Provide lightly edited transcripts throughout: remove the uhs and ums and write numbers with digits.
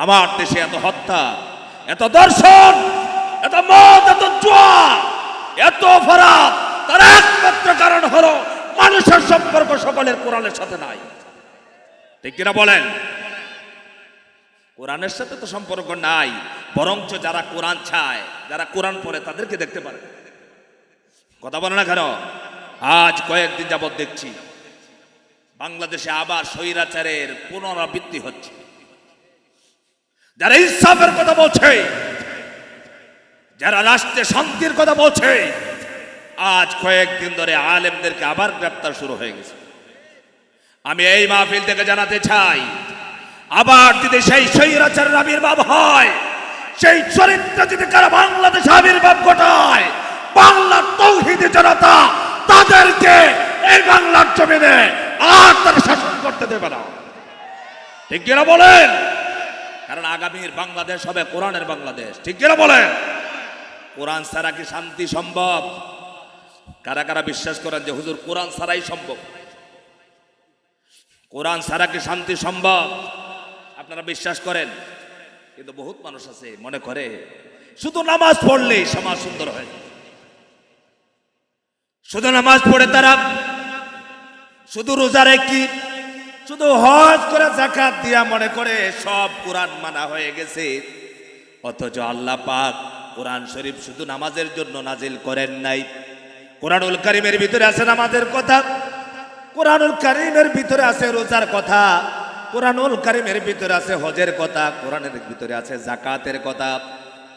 আমার দেশে এত হত্যা, এত দর্শন, এত মদ, এত জুয়া, এত অপরাধ, তার একমাত্র কারণ হলো মানুষের সম্পর্ক সকলের কোরআনের সাথে নাই। ঠিক কিনা বলেন? কোরআনের সাথে তো সম্পর্ক নাই, বরঞ্চ যারা কোরআন চায়, যারা কোরআন পড়ে তাদেরকে দেখতে পারে। কথা বলে না কেন? আজ কয়েকদিন যাবৎ দেখছি বাংলাদেশে আবার স্বৈরাচারের পুনরাবৃত্তি হচ্ছে। যারা ইনসাফের কথা বলছে, যারা রাষ্ট্রে শান্তির কথা বলছে, আজ কয়েকদিন ধরে আলেমদেরকে আবার গ্রেপ্তার শুরু হয়ে গেছে। আমি এই মাহফিল থেকে জানাতে চাই, আবার যদি সেই স্বৈরাচারের আবির্ভাব হয়, সেই চরিত্র যদি কারা বাংলাদেশে আবির্ভাব ঘটায়, বাংলার তৌহিদি জনতা তাদেরকে এই বাংলার জমিনে আর তারা শাসন করতে দেবে না। ঠিক কিনা বলেন? কারণ আগামীর বাংলাদেশ হবে কোরআনের বাংলাদেশ। ঠিক কিনা বলেন? কোরআন ছাড়া কি শান্তি সম্ভব? কারা কারা বিশ্বাস করেন যে হুজুর কোরআন ছাড়াই সম্ভব? কোরআন ছাড়া কি শান্তি সম্ভব? আপনারা বিশ্বাস করেন? কিন্তু বহুত মানুষ আছে মনে করে শুধু নামাজ পড়লেই সমাজ সুন্দর হয়। শুধু নামাজ পড়ে তারা, শুধু রোজা রেখে, শুধু হজ করে যাকাত দিয়া মনে করে সব কোরআন মানা হয়ে গেছে। অথচ আল্লাহ পাক কোরআন শরীফ শুধু নামাজের জন্য নাজিল করেন নাই। কোরআনুল কারীমের ভিতরে আছে নামাজের কথা, কোরআনুল কারীমের ভিতরে আছে রোজার কথা, কোরআনুল কারীমের ভিতরে আছে হজের কথা, কোরআনের ভিতরে আছে যাকাতের কথা।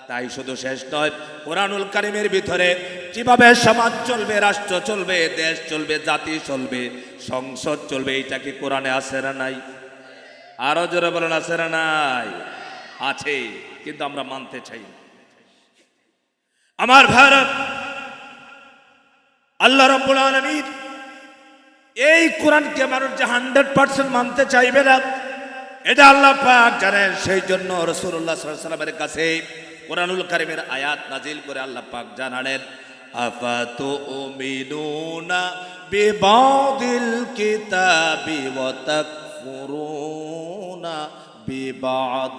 তাই শুধু শেষ নয়, কোরআনুল কারীমের ভিতরে কিভাবে সমাজ চলবে, রাষ্ট্র চলবে, দেশ চলবে, জাতি চলবে, সংসদ চলবে, এটা কি কোরআনে আছে না নাই? আরো জোরে বলেন, আছে না নাই? আছে, কিন্তু আমরা মানতে চাই। আমার ভারত, আল্লাহ রাব্বুল আলামিন এই কোরআনকে মানুষ যে 100% মানতে চাইবে না, এটা আল্লাহ পাক জানেন। সেই জন্য রাসূলুল্লাহ সাল্লাল্লাহু আলাইহি ওয়াসাল্লামের কাছে কোরআনুল কারীমের আয়াত নাজিল করে আল্লাহ পাক জানালেন, আফাতুমিনুনা বিবাদিল কিতাবি ওয়া তাকফুরুনা বিবাদ।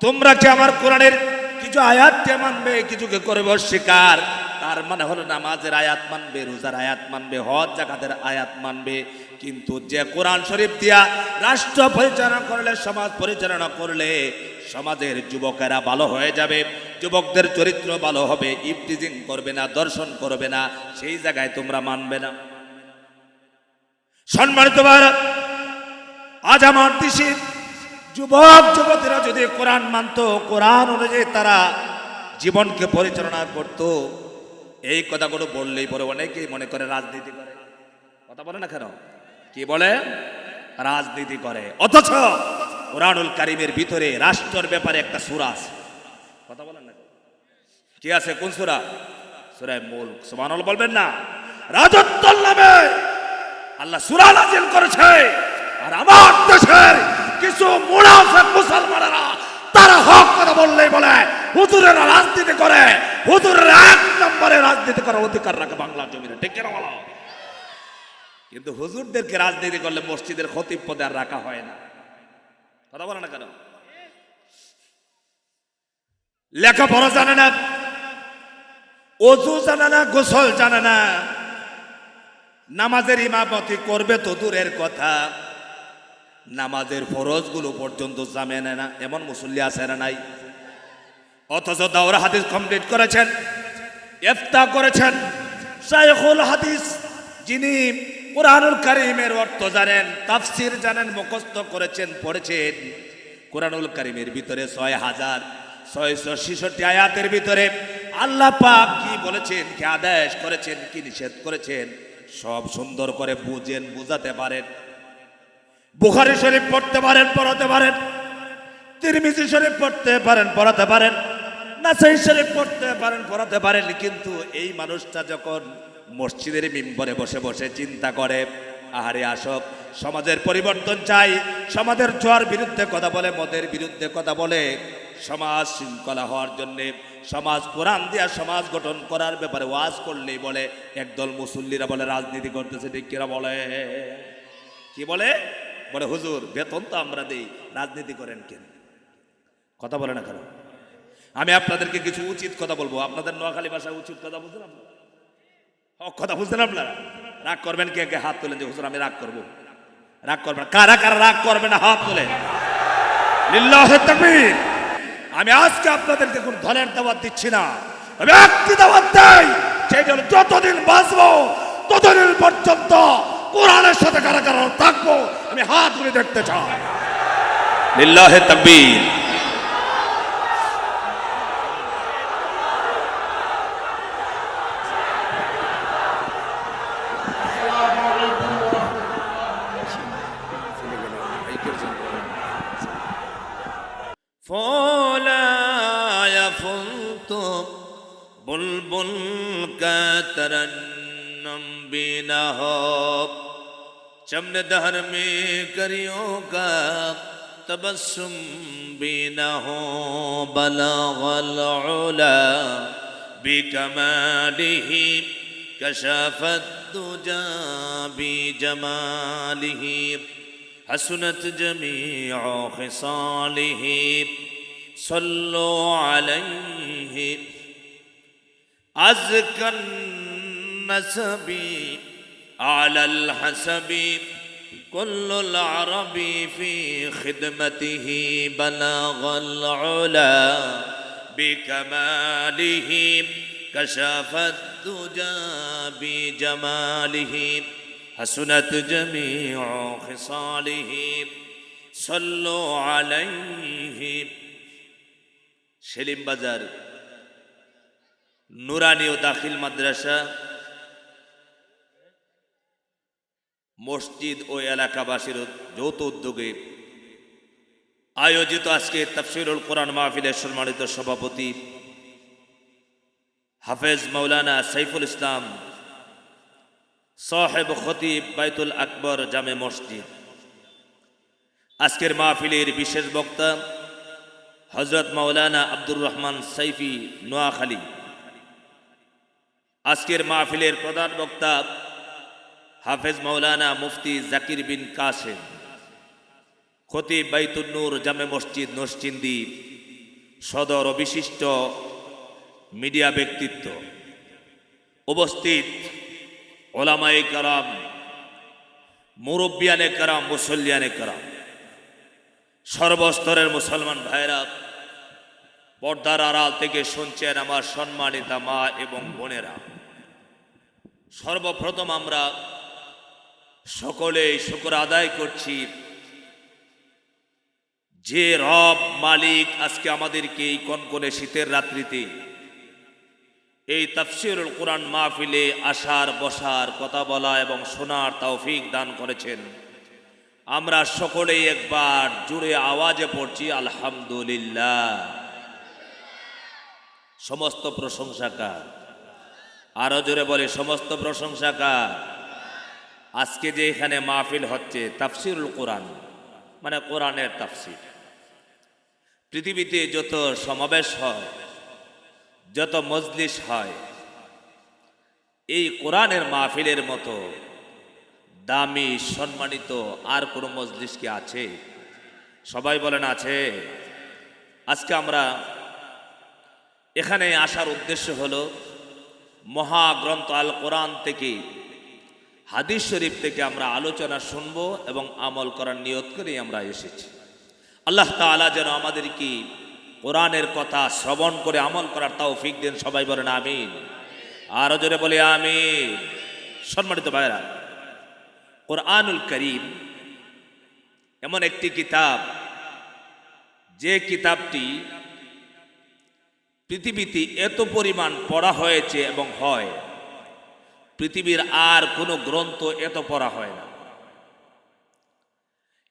তোমরা কি আমার কোরআনের কিছু আয়াতকে মানবে, কিছুকে করবে অস্বীকার? তার মানে হলো নামাজের আয়াত মানবে, রোজার আয়াত মানবে, হজ যাকাতের আয়াত মানবে, কিন্তু যে কোরআন শরীফ দিয়া রাষ্ট্র পরিচালনা করলে, সমাজ পরিচালনা করলে সমাজের যুবকেরা ভালো হয়ে যাবে, যুবকদের চরিত্র ভালো হবে, ইফতিজিং করবে না, দর্শন করবে না, সেই জায়গায় তোমরা মানবে না। সম্মানিত ভাইরা, আজ আমার দেশে যুবক যুবতীরা যদি কোরআন মানত, কোরআন অনুযায়ী তারা জীবনকে পরিচালনা করত, এই কথাগুলো বললেই পরে অনেকেই মনে করে রাজনীতি করে। কথা বলে না কেন? কি বলে? রাজনীতি করে। অথচ কোরআনুল কারীমের ভিতরে রাষ্ট্রের ব্যাপারে একটা সূরা আছে। কথা বলেন না? কি আছে? কোন সূরা? সূরা মুলক। সুবহানাল্লাহ বলবেন না? রাজত্বের নামে আল্লাহ সূরা নাযিল করেছে। আর আমার দেশের কিছু মুনাফিক মুসলমানেরা তারা হক কথা বললেই বলে হুজুরেরা রাজনীতি করে, হুজুরেরা এক নম্বরে রাজনীতি করার অধিকার রাখে বাংলার জমিনে। ঠিক কিনা বলো? কিন্তু হুজুরদেরকে রাজনীতি করলে মসজিদের খতিব পদে আর রাখা হয় না। কথা বলে না কেন? লেখাপড়া জানে না, ওযু জানে না, গোসল জানে না, নামাজের ইমামতি করবে তো দূরের কথা, নামাজের ফরজগুলো পর্যন্ত জানে না, এমন মুসল্লি আছে না নাই? অথচ দাওরা হাদিস কমপ্লিট করেছেন, ইফতা করেছেন, শাইখুল হাদিস, যিনি কোরআনুল কারীমের অর্থ জানেন, তাফসীর জানেন, মুখস্থ করেছেন, পড়েছেন। কোরআনুল কারীমের ভিতরে 6666 আয়াতের ভিতরে আল্লাহ পাক কি বলেছেন, কি আদেশ করেছেন, কি নিষেধ করেছেন, সব সুন্দর করে বুঝেন, বুঝাতে পারেন। বুখারী শরীফ পড়তে পারেন, পড়াতে পারেন, তিরমিজি শরীফ পড়তে পারেন, পড়াতে পারেন, নাসাই শরীফ পড়তে পারেন, পড়াতে পারেন। কিন্তু এই মানুষটা যখন মসজিদের মিম্বরে বসে বসে চিন্তা করে, আহারে আসব, সমাজের পরিবর্তন চাই, সমাজের জোয়ার বিরুদ্ধে কথা বলে, মদের বিরুদ্ধে কথা বলে, সমাজ শৃঙ্খলা হওয়ার জন্যে, সমাজ কোরআন দিয়া সমাজ গঠন করার ব্যাপারে ওয়াজ করলেই বলে একদল মুসল্লিরা বলে রাজনীতি করতেছে। ঠিক কিনা বলে? কি বলে? বলে হুজুর বেতন তো আমরা দেই, রাজনীতি করেন কেন? কথা বলে না কেন? আমি আপনাদেরকে কিছু উচিত কথা বলবো। আপনাদের নোয়াখালী ভাষায় উচিত কথা বুঝছেন আপনারা? কথা বুঝছেন আপনারা? রাগ করবেন কে কে? হাত তোলেন যে হুজুর আমি রাগ করবো। রাগ করবেন কারা কারা? রাগ করবেন না, হাত তোলেন। লিল্লাহি তাকবীর। আমি আজকে আপনাদেরকে কোন ধনের দাওয়াত দিচ্ছি না, আমি একটি দাওয়াত দেই, সেটা হলো যতদিন বাঁচবো ততদিন পর্যন্ত কোরআনের সাথে কারা কারা থাকবো আমি হাত তুলে দেখতে চাই। লিল্লাহি তাকবীর। فولا يفلت बुलबुल का तरन्नुम बिना हो चमन दहर में करियों का तबस्सुम बिना हो बलगल उला बिकमालिही कशफत दुजा बिजमालिही हसनत जमीउ खिसालिही सल्लु अलैहि अज़कन नसबी आलल हसबी कुल्लुल अरबी फी खिदमतिही बलगल उला बिकमालिही कशफत दुजा बिजमालिही हसनत जमीउ खिसालिही सल्लु अलैहि। সেলিম বাজার নুরানি ও দাখিল মাদ্রাসা মসজিদ ও এলাকাবাসীর যৌথ উদ্যোগে আয়োজিত আজকে তাফসীরুল কোরআন মাহফিলের সম্মানিত সভাপতি হাফেজ মাওলানা সাইফুল ইসলাম সাহেব খতিব বাইতুল আকবর জামে মসজিদ, আজকের মাহফিলের বিশেষ বক্তা হযরত মাওলানা আব্দুর রহমান সাইফি নোয়াখালী, আজকের মাহফিলের প্রধান বক্তা হাফেজ মাওলানা মুফতি জাকির বিন কাসেম, খতিব বাইতুন নূর জামে মসজিদ নরসিংদী সদর ও বিশিষ্ট মিডিয়া ব্যক্তিত্ব, উপস্থিত ওলামায়ে কেরাম, মুরব্বিয়ানে কেরাম, মুসল্লিয়ানে কেরাম, সর্বস্তরের মুসলমান ভাইরা, পর্দার আড়াল থেকে শুনছেন আমার সম্মানিতা মা এবং বোনেরা, সর্বপ্রথম আমরা সকলেই শুকর আদায় করছি যে রব মালিক আজকে আমাদেরকে এই কনকনে শীতের রাত্রিতে এই তাফসীরুল কোরআন মাহফিলে আসার, বসার, কথা বলা এবং শোনার তৌফিক দান করেছেন। আমরা সকলেই একবার জোরে আওয়াজে পড়ছি আলহামদুলিল্লাহ। সমস্ত প্রশংসা কার? আরো জোরে বলে সমস্ত প্রশংসা কার? আজকে যে এখানে মাহফিল হচ্ছে তাফসীরুল কোরআন মানে কোরআনের তাফসীর, পৃথিবীতে যত সমাবেশ হয়, যত মজলিস হয়, এই কোরআনের মাহফিলের মতো দামি সম্মানিত আর কোনো মজলিস কি আছে? সবাই বলেন আছে। আজকে আমরা এখানে আসার উদ্দেশ্য হলো মহাগ্রন্থ আল কোরআন থেকে, হাদিস শরীফ থেকে আমরা আলোচনা শুনব এবং আমল করার নিয়ত করেই আমরা এসেছি। আল্লাহ তাআলা যেন আমাদেরকে কোরআনের কথা শ্রবণ করে আমল করার তৌফিক দেন। সবাই বলেন আমিন। আরো জোরে বলে আমিন। সম্মানিত ভাইরা, কোরআনুল কারীম এমন একটি কিতাব, যে কিতাবটি পৃথিবীতে এত পরিমাণ পড়া হয়েছে এবং হয়, পৃথিবীর আর কোনো গ্রন্থ এত পড়া হয় না।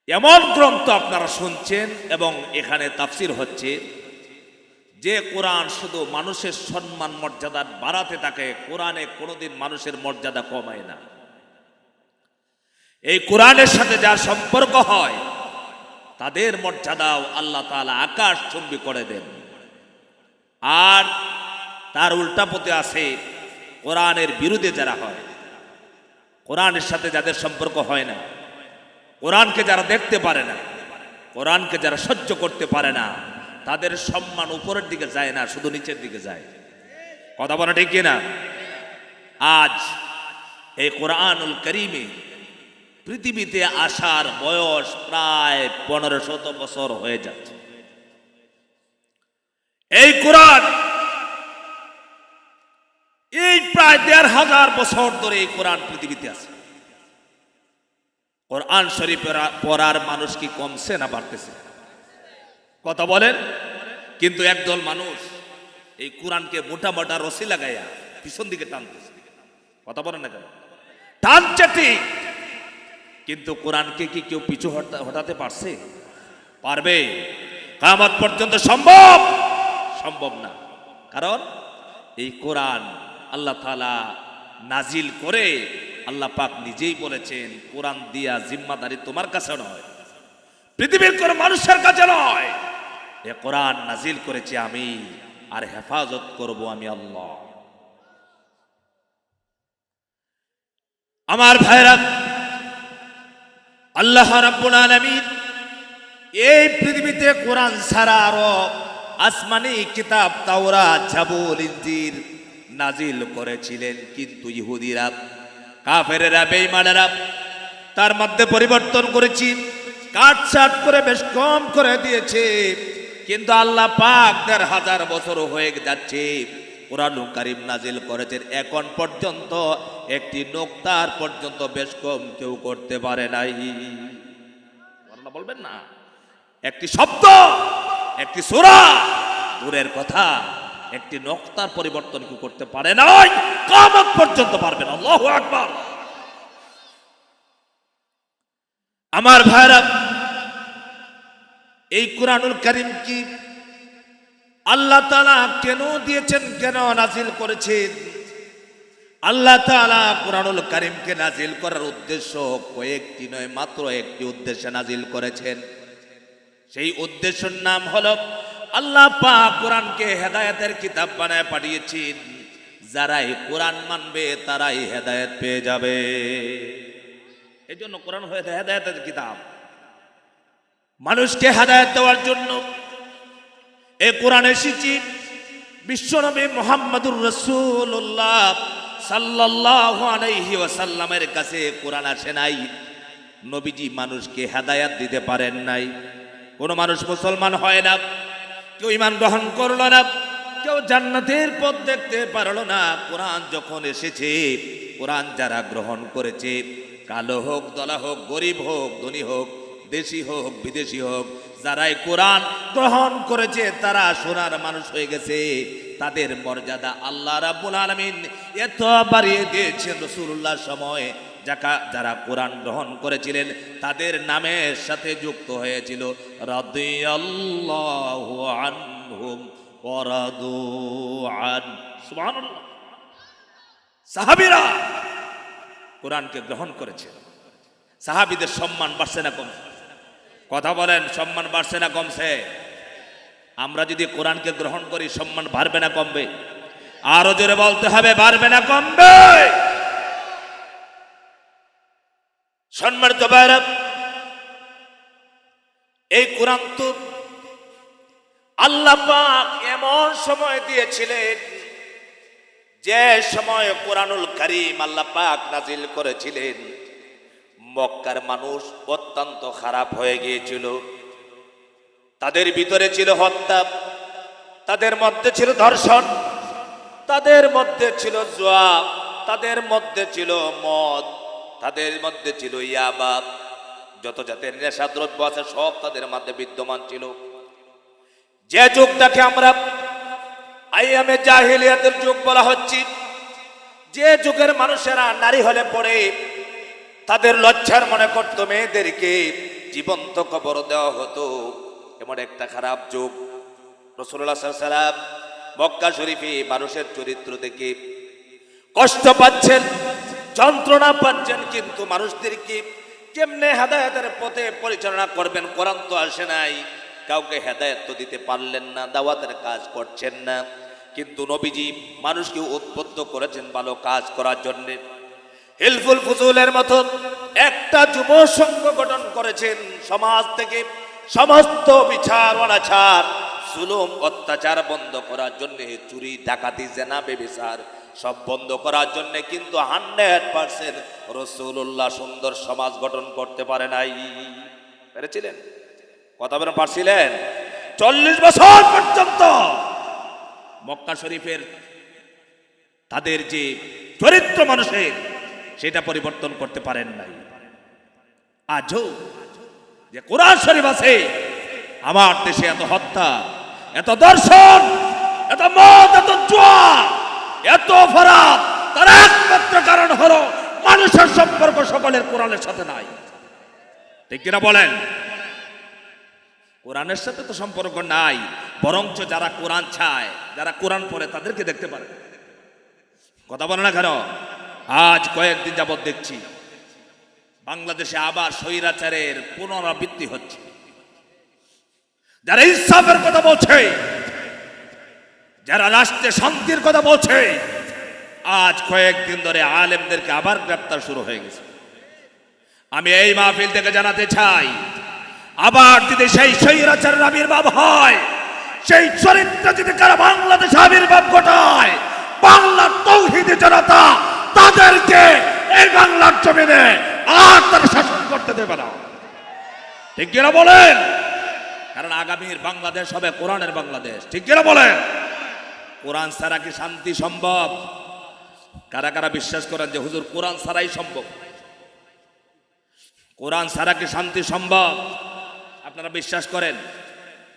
এমন গ্রন্থ আপনারা শুনছেন এবং এখানে তাফসীর হচ্ছে, যে কোরআন শুধু মানুষের সম্মান মর্যাদা বাড়াতে থাকে, কোরআনে কোনোদিন মানুষের মর্যাদা কমায় না। এই কোরআনের সাথে যার সম্পর্ক হয় তাদের মর্যাদাও আল্লাহ তাআলা আকাশচুম্বী করে দেন। আর তার উল্টা পথে আছে কোরআনের বিরুদ্ধে যারা হয়, কোরআনের সাথে যাদের সম্পর্ক হয় না, কোরআনকে যারা দেখতে পারে না, কোরআনকে যারা সহ্য করতে পারে না, তাদের সম্মান উপরের দিকে যায় না, শুধু নিচের দিকে যায়। কথা বলা ঠিক কিনা? আজ এই কোরআনুল কারীমে পৃথিবীতে আসার বয়স প্রায় 1500 বছর হয়ে যাচ্ছে। এই কোরআন এই প্রায় 1500 বছর ধরে এই কোরআন পৃথিবীতে আছে। কোরআন শরীফ পড়ার মানুষ কি কমছে না বাড়তেছে? কথা বলেন। কিন্তু একদল মানুষ এই কোরআনকে মোটা মোটা রশি লাগাইয়া পিছন দিকে টানতেছে। কথা বলেন না কেন? টানছে ঠিক, কিন্তু কোরআনকে কি কেউ পিছু হটাতে পারছে? পারবে? কিয়ামত পর্যন্ত সম্ভব? সম্ভব না। কারণ এই কোরআন আল্লাহ তাআলা নাজিল করে আল্লাহ পাক নিজেই বলেছেন, কোরআন দিয়া জিম্মাদারি তোমার কাছে নয়, পৃথিবীর কোন মানুষের কাছে নয়, এ কোরআন নাজিল করেছি আমি, আর হেফাজত করব আমি আল্লাহ। আমার ভাইরা, আল্লাহ রাব্বুল আলামিন এই পৃথিবীতে কোরআন ছাড়া আরো আসমানি কিতাব তাওরাত, জাবুর, ইনজিল নাজিল করেছিলেন। কিন্তু ইহুদিরা, কাফেরেরা, বেঈমানেরা তার মধ্যে পরিবর্তন করেছি, কাটছাট করে বেশ কম করে দিয়েছে। কিন্তু আল্লাহ পাক 1500 বছর হয়ে যাচ্ছে কোরআনুল কারীম নাজিল করেছেন, এখন পর্যন্ত একটি নোক্তার পর্যন্ত বেশ কম কেউ করতে পারে নাই। আল্লাহ বলবেন না, একটি শব্দ, একটি সূরা দূরের কথা, একটি নোক্তার পরিবর্তন কেউ করতে পারে নাই, কিয়ামত পর্যন্ত পারবে না। আল্লাহু আকবার। আমার ভাইরা, এই কোরআনুল কারীম কি আল্লাহ তাআলা কেন দিয়েছেন, কেন নাজিল করেছেন? আল্লাহ তাআলা কোরআনুল কারীমকে নাজিল করার উদ্দেশ্য কয়েকটি নয়, মাত্র একটি উদ্দেশ্যে নাজিল করেছেন। সেই উদ্দেশ্যের নাম হলো, আল্লাহ পাক কোরআনকে হেদায়েতের কিতাব বানায় পাঠিয়েছেন। যারাই কোরআন মানবে তারাই হেদায়েত পেয়ে যাবে। এই জন্য কোরআন হয়েছে হেদায়েতের কিতাব, মানুষকে হেদায়েত দেওয়ার জন্য। এই কোরআন এসেছে বিশ্বনবী মুহাম্মদুর রাসূলুল্লাহ সাল্লাল্লাহু আলাইহি ওয়াসাল্লামের কাছে কোরআন আসে নাই। নবীজি মানুষকে হেদায়েত দিতে পারেন নাই। কোন মানুষ মুসলমান হয় না, কেউ ঈমান গ্রহণ করলো না, কেউ জান্নাতের পথ দেখতে পারলো না। কোরআন যখন এসেছে, কোরআন যারা গ্রহণ করেছে, কালো হোক, দলা হোক, গরিব হোক, ধনী হোক, দেশি হোক, বিদেশি হোক, যারাই কোরআন গ্রহণ করেছে তারা সোনার মানুষ হয়ে গেছে। তাদের মর্যাদা আল্লাহ রাব্বুল আলামিন এত বাড়িয়ে দিয়েছেন। রাসূলুল্লাহর সময় যারা কোরআন গ্রহণ করেছিলেন তাদের নামের সাথে যুক্ত হয়েছিল রাদিয়াল্লাহু আনহুম ওয়া রাদু আন। সুবহানাল্লাহ। সাহাবীরা কোরআনকে গ্রহণ করেছে, সাহাবীদের সম্মান বাড়ছে না কমছে? কথা বলেন, সম্মান বাড়ছে না কমছে? আমরা যদি কোরআনকে গ্রহণ করি সম্মান বাড়বে না কমবে? আরো জোরে বলতে হবে, বাড়বে না কমবে? সম্মানিত ভাইরা, এই কোরআন তো আল্লাহ পাক এমন সময় দিয়েছিলেন যে সময় কোরআনুল কারীম আল্লাহ পাক নাজিল করেছিলেন, মক্কার মানুষ অত্যন্ত খারাপ হয়ে গিয়েছিল। তাদের ভিতরে ছিল হত্যা, তাদের মধ্যে ছিল ধর্ষণ, তাদের মধ্যে ছিল জুয়া, তাদের মধ্যে ছিল মদ, তাদের মধ্যে ছিল ইয়াবা, যত জাতের নেশাদ্রব্য আছে সব তাদের মধ্যে বিদ্যমান ছিল। যে যুগটাকে আমরা আইয়ামে জাহিলিয়াতের যুগ বলা হচ্ছে, যে যুগের মানুষেরা নারী হলে পড়ে তাদের লজ্জার মনে করতো মেয়েদেরকে জীবন্ত কবর দেওয়া হতো, এমন একটা খারাপ যুগ। রাসূলুল্লাহ সাল্লাল্লাহু আলাইহি ওয়াসাল্লাম মক্কা শরীফে মানুষের চরিত্র দেখে কষ্ট পাচ্ছেন, যন্ত্রণা পাচ্ছেন, কিন্তু মানুষদেরকে কেমনে হেদায়েতের পথে পরিচালনা করবেন? কোরআন তো আসে নাই, কাউকে হেদায়েত তো দিতে পারলেন না, দাওয়াতের কাজ করছেন না। কিন্তু নবীজি মানুষকে উদ্বুদ্ধ করেছেন ভালো কাজ করার জন্য। হিলফুল ফুজুলের মতো একটা যুব সংঘ গঠন করেছেন, সমাজ থেকে সমস্ত বিচার অনাচার, জুলুম অত্যাচার বন্ধ করার জন্য, চুরি ডাকাতি জেনা ব্যভিচার সব বন্ধ করার জন্য কিন্তু 100% রাসূলুল্লাহ সুন্দর সমাজ গঠন করতে পারে নাই। পেরেছিলেন? কথা বলেন, পারছিলেন? 40 বছর পর্যন্ত মক্কা শরীফের তাদের যে চরিত্র মানুষের, সেটা পরিবর্তন করতে পারেন নাই। আজও যে কোরআন শরীফ আছে, আমার দেশে এত হত্যা, এত দর্শন, এত মদ, এত জুয়া, এত অপরাধ, তার একমাত্র কারণ হলো মানুষের সম্পর্ক সকলের কোরআনের সাথে নাই। ঠিক কিনা বলেন? কোরআনের সাথে তো সম্পর্ক নাই, বরঞ্চ যারা কোরআন চায়, যারা কোরআন পড়ে তাদেরকে দেখতে পারে। কথা বলে না কেন? আজ কয়েকদিন যাবৎ দেখছি বাংলাদেশে আবার স্বৈরাচারের পুনরাবৃত্তি হচ্ছে। যারা ইনসাফের কথা বলছে, যারা রাষ্ট্রে শান্তির কথা বলছে, আজ কয়েকদিন ধরে আলেমদেরকে আবার গ্রেপ্তার শুরু হয়ে গেছে। আমি এই মাহফিল থেকে জানাতে চাই, আবার যদি সেই স্বৈরাচারের আবির্ভাব হয়, সেই চরিত্র যদি কারা বাংলাদেশে আবির্ভাব ঘটায়, বাংলার তৌহিদি জনতা তাদেরকে এই বাংলার জমিনে আর তারা শাসন করতে দেবে না। ঠিক কিনা বলেন? কারণ আগামীর বাংলাদেশ হবে কোরআনের বাংলাদেশ। ঠিক কিনা বলেন? কোরআন ছাড়া কি শান্তি সম্ভব? কারা কারা বিশ্বাস করেন যে হুজুর কোরআন ছাড়াই সম্ভব? কোরআন ছাড়া কি শান্তি সম্ভব? আপনারা বিশ্বাস করেন?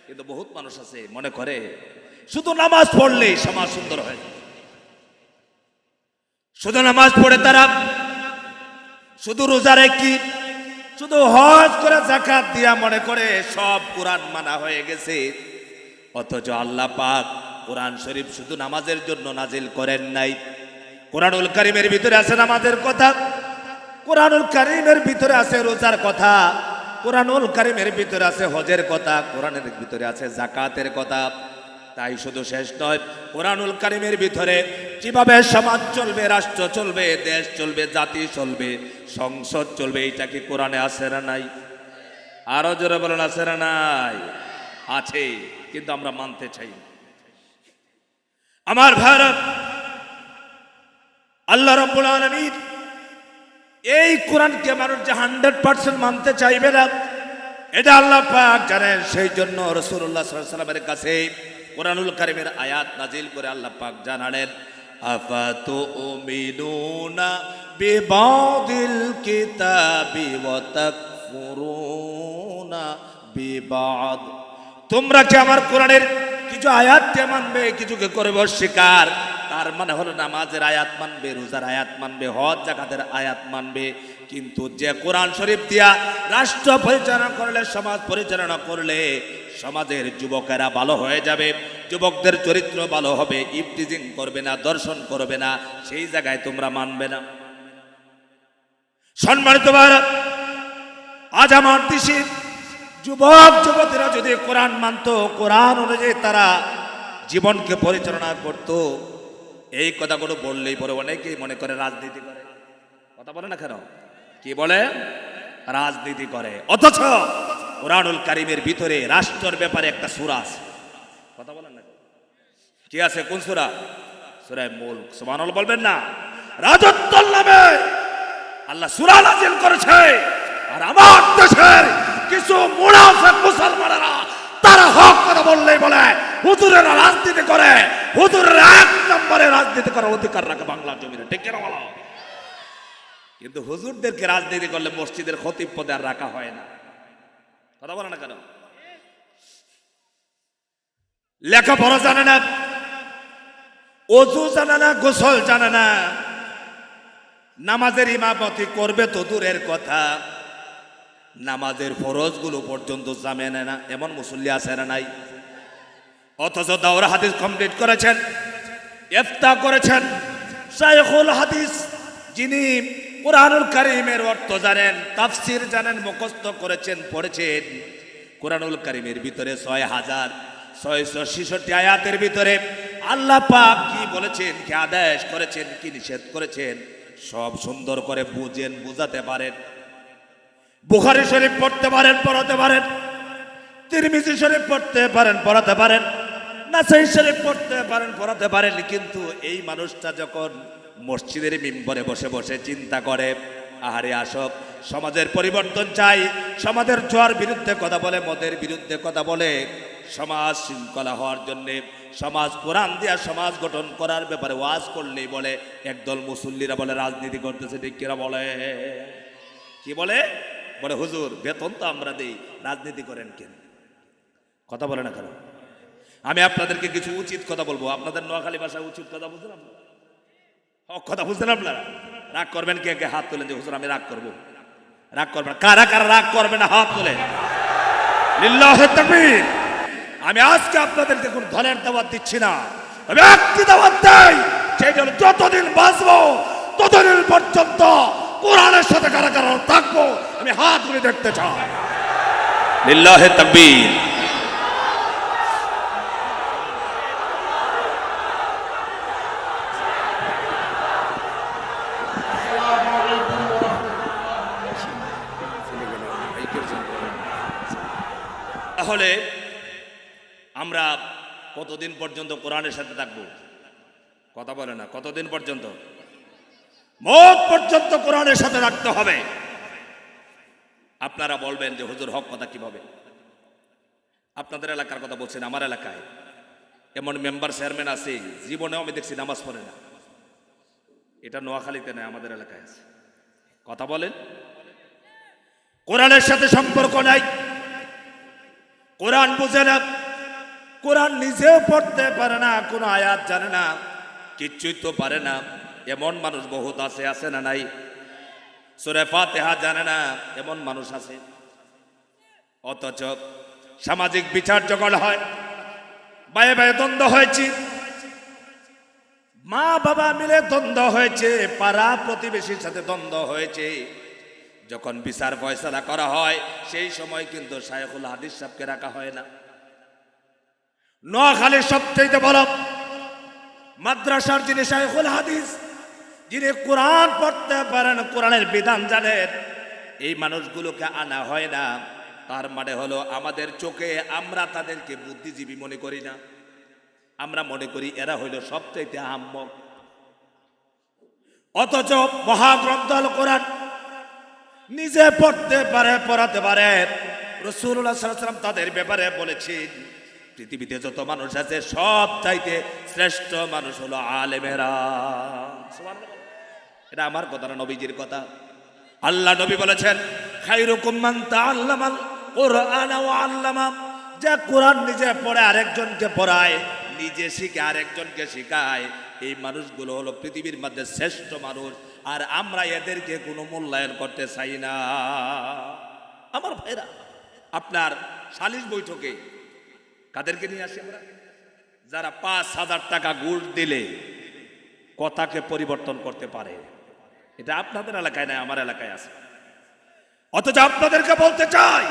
কিন্তু বহুত মানুষ আছে মনে করে শুধু নামাজ পড়লেই সমাজ সুন্দর হয়। শুধু নামাজ পড়ে তারা, শুধু রোজা রেখে, শুধু হজ করে যাকাত দিয়া মনে করে সব কোরআন মানা হয়ে গেছে। অথচ আল্লাহ পাক কোরআন শরীফ শুধু নামাজের জন্য নাজিল করেন নাই। কোরআনুল কারীমের ভিতরে আছে নামাজের কথা, কোরআনুল কারীমের ভিতরে আছে রোজার কথা, কোরআনুল কারীমের ভিতরে আছে হজের কথা, কোরআনের ভিতরে আছে যাকাতের কথা। তাই শুধু শেষ নয়, কোরআনুল কারীমের ভিতরে কিভাবে সমাজ চলবে, রাষ্ট্র চলবে, দেশ চলবে, জাতি চলবে, সংসদ চলবে, এইটা কি কোরআনে আছে না নাই? আরো জোরে বলেন, আছে না নাই? আছে, কিন্তু আমরা মানতে চাই। আমার ভারত, আল্লাহ রাব্বুল আলামিন এই কোরআনকে মানুষ যে 100% মানতে চাইবে না, এটা আল্লাহ পাক জানেন। সেই জন্য রাসূলুল্লাহ সাল্লাল্লাহু আলাইহি ওয়াসাল্লামের কাছে কোরআনুল কারীমের আয়াত নাজিল করে আল্লাহ পাক জানালেন, আফাতুমিনুনা বিবাদিল কিতাবি ওয়া তাকফুরুনা বিবাদ। তোমরা কি আমার কোরআনের কিছু আয়াতকে মানবে, কিছুকে করবে অস্বীকার? তার মানে হলো নামাজের আয়াত মানবে, রোজার আয়াত মানবে, হজ যাকাতের আয়াত মানবে, কিন্তু যে কোরআন শরীফ দিয়া রাষ্ট্র পরিচালনা করলে, সমাজ পরিচালনা করলে সমাজের যুবকেরা ভালো হয়ে যাবে, যুবকদের চরিত্র ভালো হবে, ইফতিজিং করবে না, দর্শন করবে না, সেই জায়গায় তোমরা মানবে না। সম্মানিত ভারত, আজ আমার দেশে যুবক যুবতীরা যদি কোরআন মানত, কোরআন অনুযায়ী তারা জীবনকে পরিচালনা করত, এই কথাগুলো বললেই পরে অনেকেই মনে করে রাজনীতি করে। কথা বলে না কেন? কি বলে? রাজনীতি করে। অথচ কোরআনুল কারীমের ভিতরে রাষ্ট্রের ব্যাপারে একটা সূরা আছে। কথা বলেন না? কি আছে? কোন সূরা? সূরা মুলক। সুবহানাল্লাহ বলবেন না? রাজত্বের নামে আল্লাহ সূরা নাযিল করেছে। আর আমার দেশের কিছু মুনাফিক মুসলমানেরা তারা হক কথা বললেই বলে হুজুরেরা রাজনীতি করে, হুজুরের 1 নম্বরে রাজনীতি করার অধিকার রাখে বাংলার জমিনে। ঠিক কিনা বলো? কিন্তু হুজুরদেরকে রাজনীতি করলে মসজিদের খতিব পদে আর রাখা হয় না। কথা বলে না কেন? লেখাপড়া জানে না, ওযু জানে না, গোসল জানে না, নামাজের ইমামতি করবে তো দূরের কথা, নামাজের ফরজগুলো পর্যন্ত জানে না, এমন মুসল্লি আছে না নাই? অথচ দাওরা হাদিস কমপ্লিট করেছেন, ইফতা করেছেন, শাইখুল হাদিস, যিনি কোরআনুল কারীমের অর্থ জানেন, তাফসীর জানেন, মুখস্থ করেছেন, পড়েছেন। কোরআনুল কারীমের ভিতরে 6666 আয়াতের ভিতরে আল্লাহ পাক কি বলেছেন, কি আদেশ করেছেন, কি নিষেধ করেছেন, সব সুন্দর করে বুঝেন, বুঝাতে পারেন। বুখারী শরীফ পড়তে পারেন, পড়াতে পারেন, তিরমিজি শরীফ পড়তে পারেন, পড়াতে পারেন, নাসাই শরীফ পড়তে পারেন, পড়াতে পারেন, কিন্তু এই মানুষটা যখন মসজিদের মিম্বরে বসে বসে চিন্তা করে, আহারে আসব, সমাজের পরিবর্তন চাই, সমাজের জোয়ার বিরুদ্ধে কথা বলে, মদের বিরুদ্ধে কথা বলে, সমাজ শৃঙ্খলা হওয়ার জন্যে, সমাজ কোরআন দিয়া সমাজ গঠন করার ব্যাপারে ওয়াজ করলেই বলে একদল মুসল্লিরা বলে রাজনীতি করতেছে, ঠিক কিনা বলে? কি বলে? বলে হুজুর বেতন তো আমরা দেই, রাজনীতি করেন কেন? কথা বলে না কেন? আমি আপনাদেরকে কিছু উচিত কথা বলবো, আপনাদের নোয়াখালী ভাষায় উচিত কথা বুঝলেন আপনারা? কথা বুঝলেন আপনারা? রাগ করবেন কে কে? হাত তোলেন যে হুজুর আমি রাগ করবো। রাগ করবেন কারা কারা? রাগ করবে না হাত তোলে। লিল্লাহি তাকবীর। আমি আজকে আপনাদেরকে কোন ধনের দাওয়াত দিচ্ছি না, আমি একটি দাওয়াত দেই, সেটা হলো যতদিন বাঁচবো ততদিন পর্যন্ত কোরআনের সাথে কারা কারা থাকবো আমি হাত তুলে দেখতে চাই। লিল্লাহি তাকবীর। তাহলে আমরা কতদিন পর্যন্ত কোরআনের সাথে থাকবো? কথা বলে না, কতদিন পর্যন্ত? মওত পর্যন্ত কোরআনের সাথে রাখতে হবে। আপনারা বলবেন যে হুজুর হক কথা কিভাবে? আপনাদের এলাকার কথা বলছেন, আমার এলাকায় এমন মেম্বার চেয়ারম্যান আছে জীবনেও আমি দেখছি নামাজ পড়ে না। এটা নোয়াখালীতে নয়, আমাদের এলাকায় আছে। কথা বলেন, কোরআনের সাথে সম্পর্ক নাই, কোরআন বুঝে না, কোরআন নিজেও পড়তে পারে না, কোনো আয়াত জানে না, কিচ্ছুই তো পারে না। এমন মানুষ বহুত আছে, আছে না নাই? সূরা ফাতিহা জানে না, এমন মানুষ আছে। অথচ সামাজিক বিচার যখন হয়, ভাইয়ে ভাইয়ে দ্বন্দ্ব হয়েছে, মা বাবা মিলে দ্বন্দ্ব হয়েছে, পাড়া প্রতিবেশীর সাথে দ্বন্দ্ব হয়েছে, যখন বিচার ফয়সালা করা হয় সেই সময় কিন্তু শায়খুল হাদিস সাহেবকে রাখা হয় না। নোয়াখালীর সবচেয়ে বড় মাদ্রাসার যিনি শায়খুল হাদিস, যিনি কোরআন পড়তে পারেন, কোরআনের বিধান জানেন, এই মানুষগুলোকে আনা হয় না। তার মানে হলো আমাদের চোখে আমরা তাদেরকে বুদ্ধিজীবী মনে করি না, আমরা মনে করি এরা হইল সবচেয়ে আহাম্মক। অথচ মহাগ্রন্থ আল কোরআন নিজে পড়তে পারে, পড়াতে পারে। রাসূলুল্লাহ সাল্লাল্লাহু আলাইহি ওয়াসাল্লাম তাদের ব্যাপারে বলেছেন, পৃথিবীতে যত মানুষ আছে সব চাইতে শ্রেষ্ঠ মানুষ হলো আলেমেরা। সুবহানাল্লাহ। এটা আমার কথা না, নবীজির কথা। আল্লাহ নবী বলেছেন, খায়রুকুম মান তাআল্লামাল কুরআনা ওয়া আল্লামা। যে কোরআন নিজে পড়ে আরেকজনকে পড়ায়, নিজে শিখে আরেকজনকে শেখায়, এই মানুষগুলো হলো পৃথিবীর মধ্যে শ্রেষ্ঠ মানুষ। আর আমরা এদেরকে কোনো মূল্যায়ন করতে চাই না। আমার ভাইরা, আপনার সালিশ বৈঠকে কাদেরকে নিয়ে আসি আমরা? যারা ৫,০০০ টাকা ঘুষ দিলে কথাকে পরিবর্তন করতে পারে। এটা আপনাদের এলাকায় নাই, আমার এলাকায় আছে। অথচ আপনাদেরকে বলতে চাই,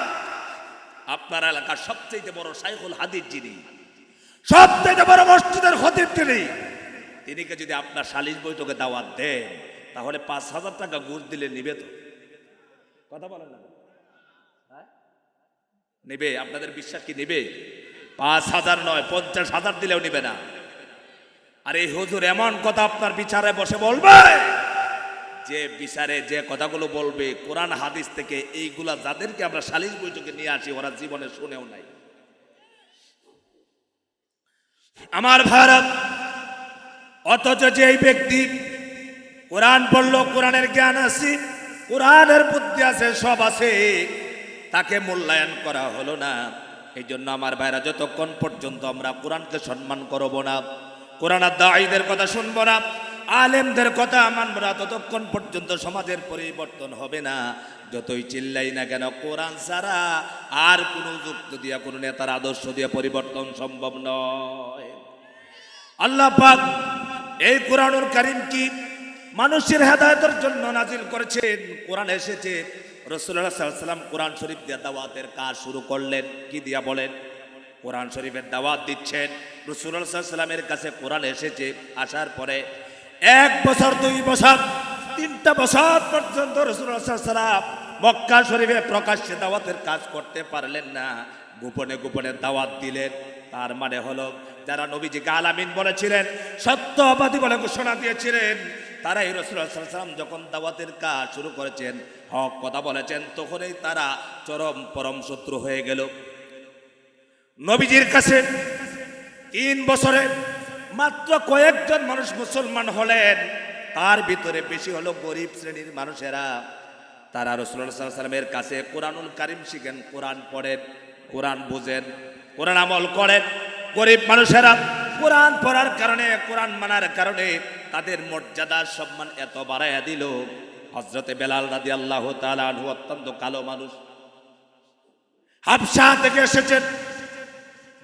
আপনার এলাকার সবচেয়ে বড় শায়খুল হাদিস যিনি, সবচেয়ে বড় মসজিদের খতিব যিনি, তিনিকে যদি আপনার সালিশ বৈঠকে দাওয়াত দেন, তাহলে ৫,০০০ টাকা ঘুষ দিলে নিবে তো? কথা বলেন না, নেবে? আপনাদের বিশ্বাস কি নেবে? ৫,০০০ নয়, ৫০,০০০ দিলেও নিবে না। আর এই হুজুর এমন কথা আপনার বিচারে বসে বলবে, যে বিচারে যে কথাগুলো বলবে কোরআন হাদিস থেকে, এইগুলা যাদেরকে আমরা সালিশ বৈঠকে নিয়ে আসি ওরা জীবনে শুনেও নাই। আমার ভারত, অথচ যে ব্যক্তি কোরআন পড়লো, কোরআনের জ্ঞান আছে, কোরআনের বুদ্ধি আছে, সব আছে, তাকে মূল্যায়ন করা হলো না। এই জন্য আমার ভাইরা, যতক্ষণ পর্যন্ত আমরা কোরআনকে সম্মান করব না, কোরআনের দাঈদের কথা শুনবো না, আলেমদের কথা মানব না, ততক্ষণ পর্যন্ত সমাজের পরিবর্তন হবে না। যতই চিল্লাই না কেন, কোরআন ছাড়া আর কোনো যুক্তি দিয়া, কোনো নেতার আদর্শ দিয়ে পরিবর্তন সম্ভব নয়। আল্লাহ পাক এই কোরআনুল কারীম কি মানুষের হেদায়েতের জন্য নাজিল করেছেন। কোরআন এসেছে, রাসূলুল্লাহ সাল্লাল্লাহু আলাইহি ওয়াসাল্লাম কোরআন শরীফ দিয়ে দাওয়াতের কাজ শুরু করলেন। কি দিয়া বলেন? কোরআন শরীফের দাওয়াত দিচ্ছেন। রাসূলুল্লাহ সাল্লাল্লাহু আলাইহি ওয়াসাল্লামের কাছে কোরআন এসেছে, আসার পরে 1 বছর 2 বছর 3টা বছর পর্যন্ত রাসূলুল্লাহ সাল্লাল্লাহু আলাইহি ওয়াসাল্লাম মক্কা শরীফে প্রকাশ্যে দাওয়াতের কাজ করতে পারলেন না, গোপনে গোপনে দাওয়াত দিলেন। তার মানে হলো যারা নবীজিকে আলামিন বলেছিলেন, সত্যবাদী বলে ঘোষণা দিয়েছিলেন, তারা এই রাসূলুল্লাহ সাল্লাল্লাহু আলাইহি ওয়াসাল্লাম যখন দাওয়াতের কাজ শুরু করেছেন, হক কথা বলেছেন, তখনই তারা চরম পরম শত্রু হয়ে গেল। নবীজির কাছে 3 বছরে মাত্র কয়েকজন মানুষ মুসলমান হলেন, তার ভিতরে বেশি হলো গরিব শ্রেণীর মানুষেরা। তারা রাসূলুল্লাহ সাল্লাল্লাহু আলাইহি ওয়াসাল্লামের কাছে কোরআনুল কারীম শিখেন, কোরআন পড়েন, কোরআন বুঝেন, কোরআন আমল করেন। গরিব মানুষেরা কোরআন পড়ার কারণে, কোরআন মানার কারণে তাদের মর্যাদা সম্মান এত বাড়াইয়া দিল। হযরতে বেলাল রাদিয়াল্লাহু তাআলা আনহু অত্যন্ত কালো মানুষ, হাবশা থেকে এসেছেন,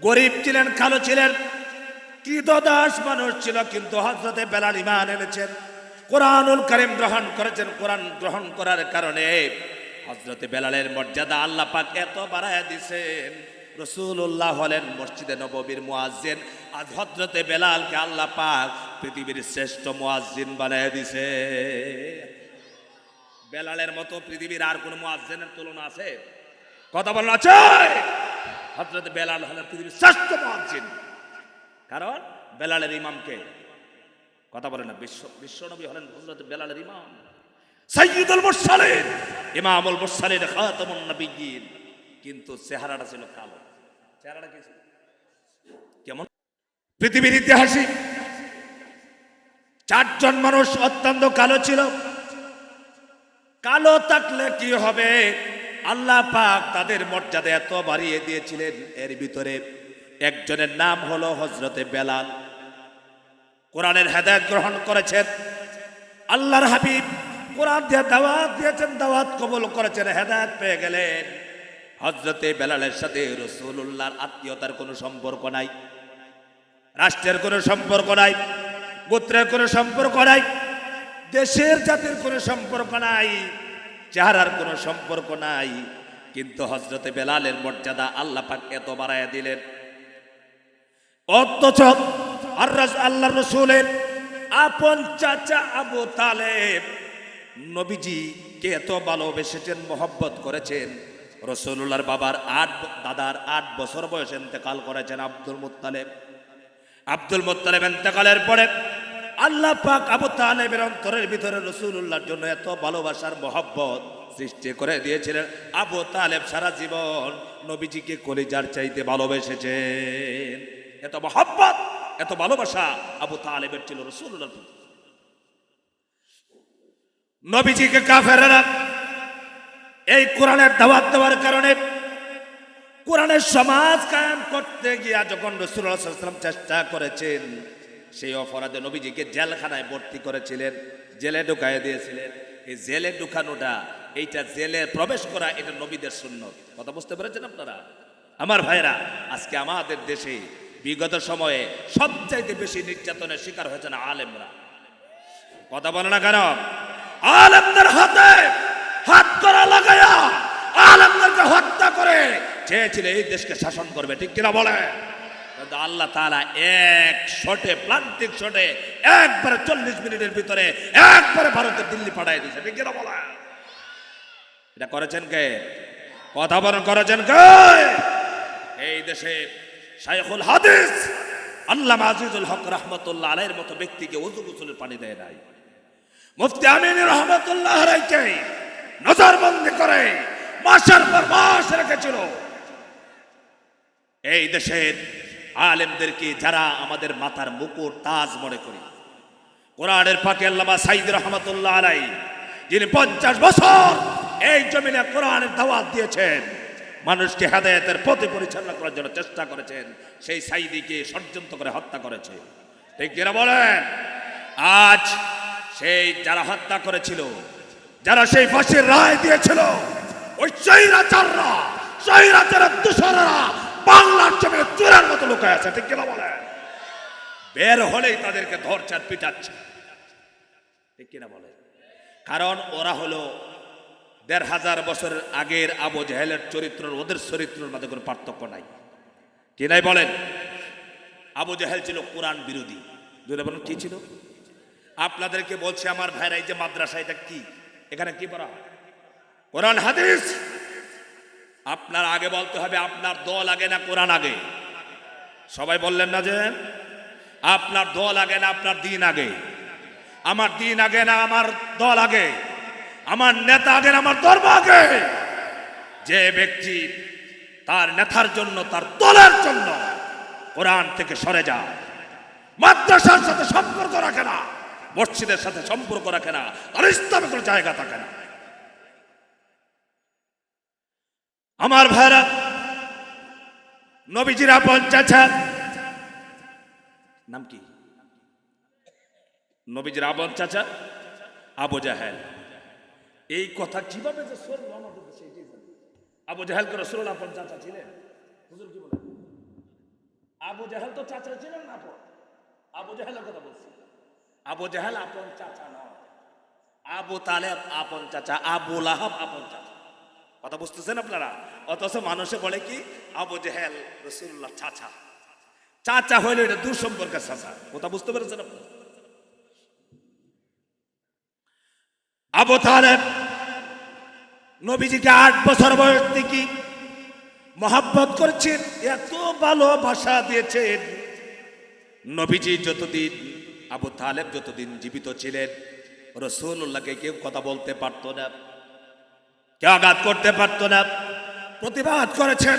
গরিব ছিলেন, কালো ছিলেন, কৃতদাস মানুষ ছিল, কিন্তু হযরতে বেলাল ঈমান এনেছেন, কোরআনুল কারীম গ্রহণ করেছেন। কোরআন গ্রহণ করার কারণে হযরতে বেলালের মর্যাদা আল্লাহ পাক এত বাড়াইয়া দিয়েছেন। রাসূলুল্লাহ হলেন মসজিদে নববীর মুয়াজ্জিন, আজ হযরতে বেলালকে আল্লাহ পাক পৃথিবীর শ্রেষ্ঠ মুয়াজ্জিন বানাইয়া দিয়েছে। বেলালের মতো পৃথিবীর আর কোন মুয়াজ্জিনের তুলনা আছে? কথা বলেন আছে? হযরতে বেলাল হলেন পৃথিবীর শ্রেষ্ঠ মুয়াজ্জিন। কারণ বেলালের ইমামকে, কথা বলেন না, বিশ্বনবী হলেন হযরত বেলালের ইমাম, সাইয়্যিদুল মুরসালিন, ইমামুল মুরসালিন, খাতামুন নবিয়্যিন। কিন্তু চেহারাটা ছিল কালো। চেহারাটা কি ছিল? কেমন? পৃথিবীর ইতিহাসে 4 জন মানুষ অত্যন্ত কালো ছিল। কালো থাকলে কি হবে? আল্লাহ পাক তাদের মর্যাদা এত বাড়িয়ে দিয়েছিলেন। এর ভিতরে একজনের নাম হলো হযরতে বেলাল। কোরআনের হেদায়েত গ্রহণ করেছেন, আল্লাহর হাবিব কোরআন দিয়ে দাওয়াত দিয়েছেন, দাওয়াত কবুল করেছেন, হেদায়েত পেয়ে গেলেন। হযরতে বেলালের সাথে রাসূলুল্লাহর আত্মীয়তার কোনো সম্পর্ক নাই, রাষ্ট্রের কোনো সম্পর্ক নাই, গোত্রের কোনো সম্পর্ক নাই, দেশের জাতির কোনো সম্পর্ক নাই, চেহারার কোনো সম্পর্ক নাই। কিন্তু হযরতে বেলালের মর্যাদা আল্লাহ পাক এত বাড়াইয়া দিলেন। অথচ আল্লাহর রাসূলের আপন চাচা আবু তালেব নবীজিকে এত ভালোবেসেছেন, মহব্বত করেছেন। রাসূলুল্লাহর দাদার 8 বছর বয়সে ইন্তেকাল করেছেন আব্দুল মুত্তালিব। আব্দুল মুত্তালিব ইন্তেকালের পরে আল্লাহ পাক আবু তালেবের অন্তরের ভিতরে রাসূলুল্লাহর জন্য এত ভালোবাসার মহব্বত সৃষ্টি করে দিয়েছিলেন। আবু তালেব সারা জীবন নবীজিকে কলিজার চাইতে ভালোবেসেছেন। এত মহব্বত, এত ভালোবাসা আবু তালেবের ছিল রাসূলুল্লাহর প্রতি। নবীজিকে কাফেররা এই কোরআনের দাওয়াত দেওয়ার কারণে, কোরআনের সমাজ কায়েম করতে গিয়া যখন রাসূলুল্লাহ সাল্লাল্লাহু আলাইহি ওয়াসাল্লাম চেষ্টা করেছেন, সেই অপরাধে নবীজিকে জেলখানায় ভর্তি করেছিলেন, জেলে ঢুকাইয়া দিয়েছিলেন। এই জেলে ঢুকানোটা, এইটা জেলে প্রবেশ করা, এটা নবীদের সুন্নত। কথা বুঝতে পেরেছেন আপনারা? আমার ভাইরা, আজকে আমাদের দেশে বিগত সময়ে সবচাইতে বেশি নির্যাতনের শিকার হয়েছেন আলেমরা। কথা বলে না কেন? আলেমদের হাতে হাত করা লাগায়া আলেমদেরকে হত্যা করে চেয়েছিল এই দেশকে শাসন করবে, ঠিক কিনা বলে? কিন্তু আল্লাহ তাআলা এক শটে, প্লান্টিক শটে একবারে 40 মিনিটের ভিতরে একবারে ভারতের দিল্লি পাঠায় দিয়েছে, ঠিক কিনা বলে? এটা করেছেন কে? কথা বলেন, করেছেন কে? এই দেশে শাইখুল হাদিস আল্লামা আজিজুল হক রাহমাতুল্লাহ আলাইহির মতো ব্যক্তিকে ওযু গোসলের পানি দেয় নাই। মুফতি আমিন রাহমাতুল্লাহ আলাইহি নজরবন্দি করে মাসের পর মাস রেখেছিল। এই দেশের আলেমদেরকে যারা আমাদের মাথার মুকুট, তাজ মনে করি, কোরআনের ফাঁকে আল্লামা সাঈদ রাহমাতুল্লাহ আলাইহি, যিনি 50 বছর এই জমিনে কোরআনের দাওয়াত দিয়েছেন, মানুষকে হেদায়েতের পথে পরিচালনা করার জন্য চেষ্টা করেছেন, সেই সাঈদীকে ষড়যন্ত্র করে হত্যা করেছে, ঠিক কিনা বলেন? আজ সেই যারা হত্যা করেছিল, যারা সেই ফাঁসির রায় দিয়েছিল, ওই স্বৈরাচাররা, স্বৈরাচারের দোসররা বাংলার জমিনে চোরের মতো লুকায় আছে, ঠিক কিনা বলেন? বের হলেই তাদেরকে ধরছে আর পিটাচ্ছে, ঠিক কিনা বলেন? কারণ ওরা হলো 1500 বছরের আগের আবু জাহেলের চরিত্র, ওদের চরিত্রের মধ্যে কোনো পার্থক্য নাই, কি নাই বলেন? আবু জাহেল ছিল কোরআন বিরোধী। বলেন কি ছিল? আপনাদেরকে বলছে আমার ভাইরা, এই যে মাদ্রাসা, এটা কি? এখানে কি পড়া হয়? কোরআন হাদিস। আপনার আগে বলতে হবে আপনার দল আগে না কোরআন আগে? সবাই বললেন না যে আপনার দল আগে না আপনার দিন আগে, আমার দিন আগে না আমার দল আগে, আমার নেতা আগে না আমার ধর্ম আগে। যে ব্যক্তি তার নেতার জন্য তার দলের জন্য কোরআন থেকে সরে যায়, মাদ্রাসার সাথে সম্পর্ক রাখে না, মসজিদের সাথে সম্পর্ক রাখে না, আর ইসলামে কোনো জায়গা থাকে না। আমার ভাইরা, নবীজির আপন চাচা নাম কি? নবীজির আপন চাচা আবু জাহেল। এই কথা কিভাবে যে সরল আমাদের দেশে এটাই জানি। আবু জাহেল কে রাসূলুল্লাহ আপন চাচা ছিলেন? হুজুর কি বলেন? আবু জাহেল তো চাচা ছিলেন না আপন? আবু জাহেলের কথা বলছি। আবু জাহেল আপন চাচা নয়, আবু তালেব আপন চাচা, আবু লাহাব আপন চাচা। কথা বুঝতেছেন আপনারা? অথচ মানুষে বলে কি আবু জাহেল রাসূলুল্লাহ চাচা। চাচা হইলে এটা দূর সম্পর্কের চাচা। কথা বুঝতে পেরেছেন আপনারা? আবু তালেব নবীজিকে 8 বছর বয়স থেকে মহব্বত করেছেন, এত ভালোবাসা দিয়েছেন। নবীজি যতদিন, আবু তালেব যতদিন জীবিত ছিলেন, রাসূলুল্লাহকে কেউ কথা বলতে পারত না, কেউ আঘাত করতে পারত না। প্রতিবাদ করেছেন।